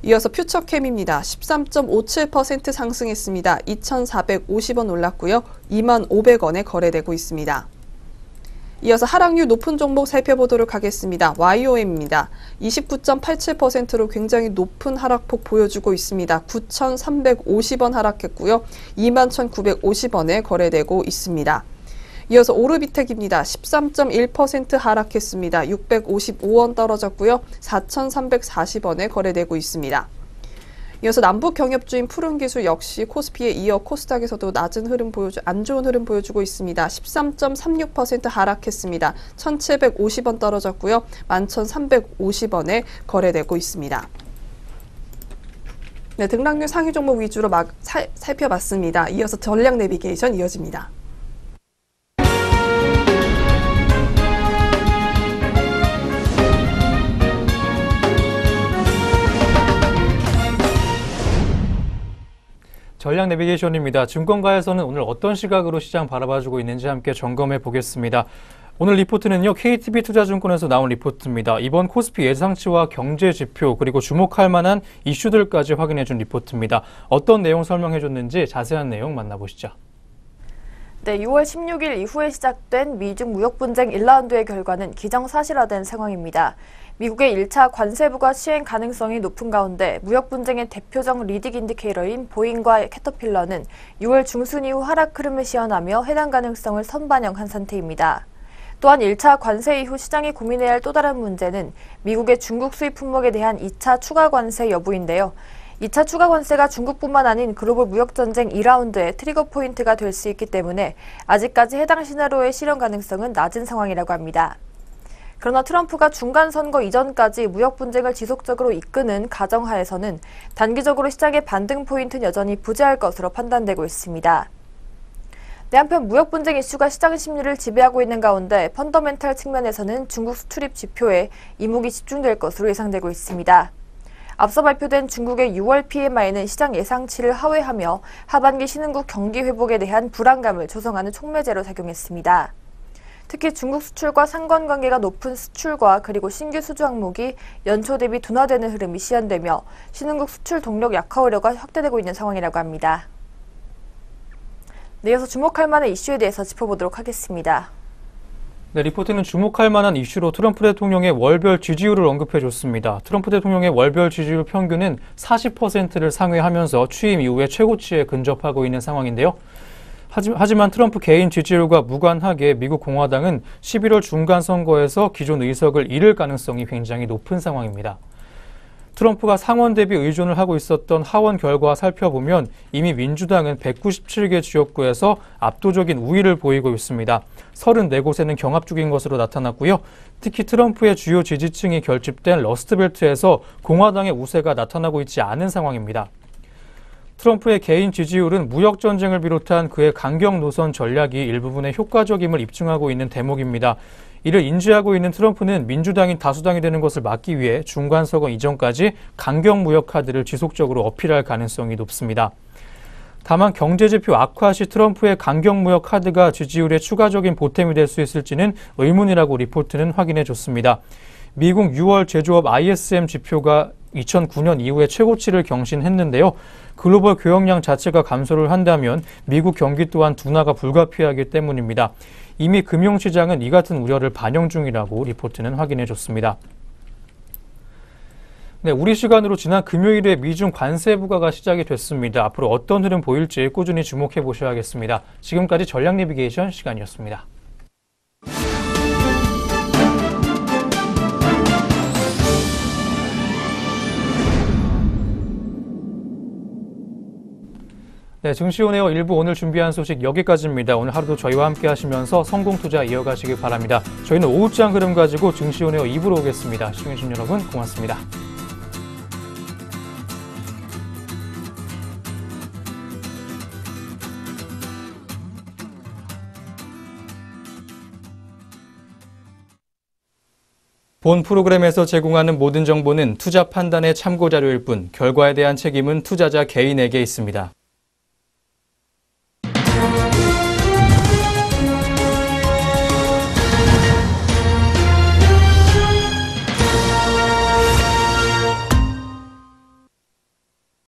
이어서 퓨처캠입니다. 13.57% 상승했습니다. 2,450원 올랐고요. 25,500원에 거래되고 있습니다. 이어서 하락률 높은 종목 살펴보도록 하겠습니다. YOM입니다. 29.87%로 굉장히 높은 하락폭 보여주고 있습니다. 9,350원 하락했고요. 21,950원에 거래되고 있습니다. 이어서 오르비텍입니다. 13.1% 하락했습니다. 655원 떨어졌고요. 4,340원에 거래되고 있습니다. 이어서 남북 경협주인 푸른기술 역시 코스피에 이어 코스닥에서도 안 좋은 흐름 보여주고 있습니다. 13.36% 하락했습니다. 1,750원 떨어졌고요. 11,350원에 거래되고 있습니다. 네, 등락률 상위 종목 위주로 살펴봤습니다. 이어서 전략 내비게이션 이어집니다. 전략 내비게이션입니다. 증권가에서는 오늘 어떤 시각으로 시장 바라봐주고 있는지 함께 점검해 보겠습니다. 오늘 리포트는요, KTB투자증권에서 나온 리포트입니다. 이번 코스피 예상치와 경제 지표 그리고 주목할 만한 이슈들까지 확인해 준 리포트입니다. 어떤 내용 설명해 줬는지 자세한 내용 만나보시죠. 네, 6월 16일 이후에 시작된 미중 무역 분쟁 1라운드의 결과는 기정사실화된 상황입니다. 미국의 1차 관세부가 시행 가능성이 높은 가운데 무역 분쟁의 대표적 리딩 인디케이터인 보잉과 캐터필러는 6월 중순 이후 하락 흐름을 시현하며 해당 가능성을 선반영한 상태입니다. 또한 1차 관세 이후 시장이 고민해야 할 또 다른 문제는 미국의 중국 수입 품목에 대한 2차 추가 관세 여부인데요. 2차 추가 관세가 중국뿐만 아닌 글로벌 무역전쟁 2라운드의 트리거 포인트가 될 수 있기 때문에 아직까지 해당 시나리오의 실현 가능성은 낮은 상황이라고 합니다. 그러나 트럼프가 중간선거 이전까지 무역 분쟁을 지속적으로 이끄는 가정하에서는 단기적으로 시장의 반등 포인트는 여전히 부재할 것으로 판단되고 있습니다. 네, 한편 무역 분쟁 이슈가 시장 심리를 지배하고 있는 가운데 펀더멘탈 측면에서는 중국 수출입 지표에 이목이 집중될 것으로 예상되고 있습니다. 앞서 발표된 중국의 6월 PMI는 시장 예상치를 하회하며 하반기 신흥국 경기 회복에 대한 불안감을 조성하는 촉매제로 작용했습니다. 특히 중국 수출과 상관관계가 높은 수출과 그리고 신규 수주 항목이 연초 대비 둔화되는 흐름이 시현되며 신흥국 수출 동력 약화 우려가 확대되고 있는 상황이라고 합니다. 네, 이어서 주목할 만한 이슈에 대해서 짚어보도록 하겠습니다. 네, 리포트는 주목할 만한 이슈로 트럼프 대통령의 월별 지지율을 언급해줬습니다. 트럼프 대통령의 월별 지지율 평균은 40%를 상회하면서 취임 이후에 최고치에 근접하고 있는 상황인데요. 하지만 트럼프 개인 지지율과 무관하게 미국 공화당은 11월 중간 선거에서 기존 의석을 잃을 가능성이 굉장히 높은 상황입니다. 트럼프가 상원 대비 의존을 하고 있었던 하원 결과 살펴보면 이미 민주당은 197개 지역구에서 압도적인 우위를 보이고 있습니다. 34곳에는 경합 중인 것으로 나타났고요. 특히 트럼프의 주요 지지층이 결집된 러스트벨트에서 공화당의 우세가 나타나고 있지 않은 상황입니다. 트럼프의 개인 지지율은 무역 전쟁을 비롯한 그의 강경 노선 전략이 일부분에 효과적임을 입증하고 있는 대목입니다. 이를 인지하고 있는 트럼프는 민주당이 다수당이 되는 것을 막기 위해 중간선거 이전까지 강경 무역 카드를 지속적으로 어필할 가능성이 높습니다. 다만 경제지표 악화 시 트럼프의 강경 무역 카드가 지지율에 추가적인 보탬이 될 수 있을지는 의문이라고 리포트는 확인해 줬습니다. 미국 6월 제조업 ISM 지표가 2009년 이후에 최고치를 경신했는데요. 글로벌 교역량 자체가 감소를 한다면 미국 경기 또한 둔화가 불가피하기 때문입니다. 이미 금융시장은 이 같은 우려를 반영 중이라고 리포트는 확인해줬습니다. 네, 우리 시간으로 지난 금요일에 미중 관세 부과가 시작이 됐습니다. 앞으로 어떤 흐름 보일지 꾸준히 주목해 보셔야겠습니다. 지금까지 전략 내비게이션 시간이었습니다. 네, 증시오네어 1부 오늘 준비한 소식 여기까지입니다. 오늘 하루도 저희와 함께 하시면서 성공투자 이어가시길 바랍니다. 저희는 오후장 흐름 가지고 증시오네어 2부로 오겠습니다. 시청해주신 여러분 고맙습니다. 본 프로그램에서 제공하는 모든 정보는 투자 판단의 참고 자료일 뿐 결과에 대한 책임은 투자자 개인에게 있습니다.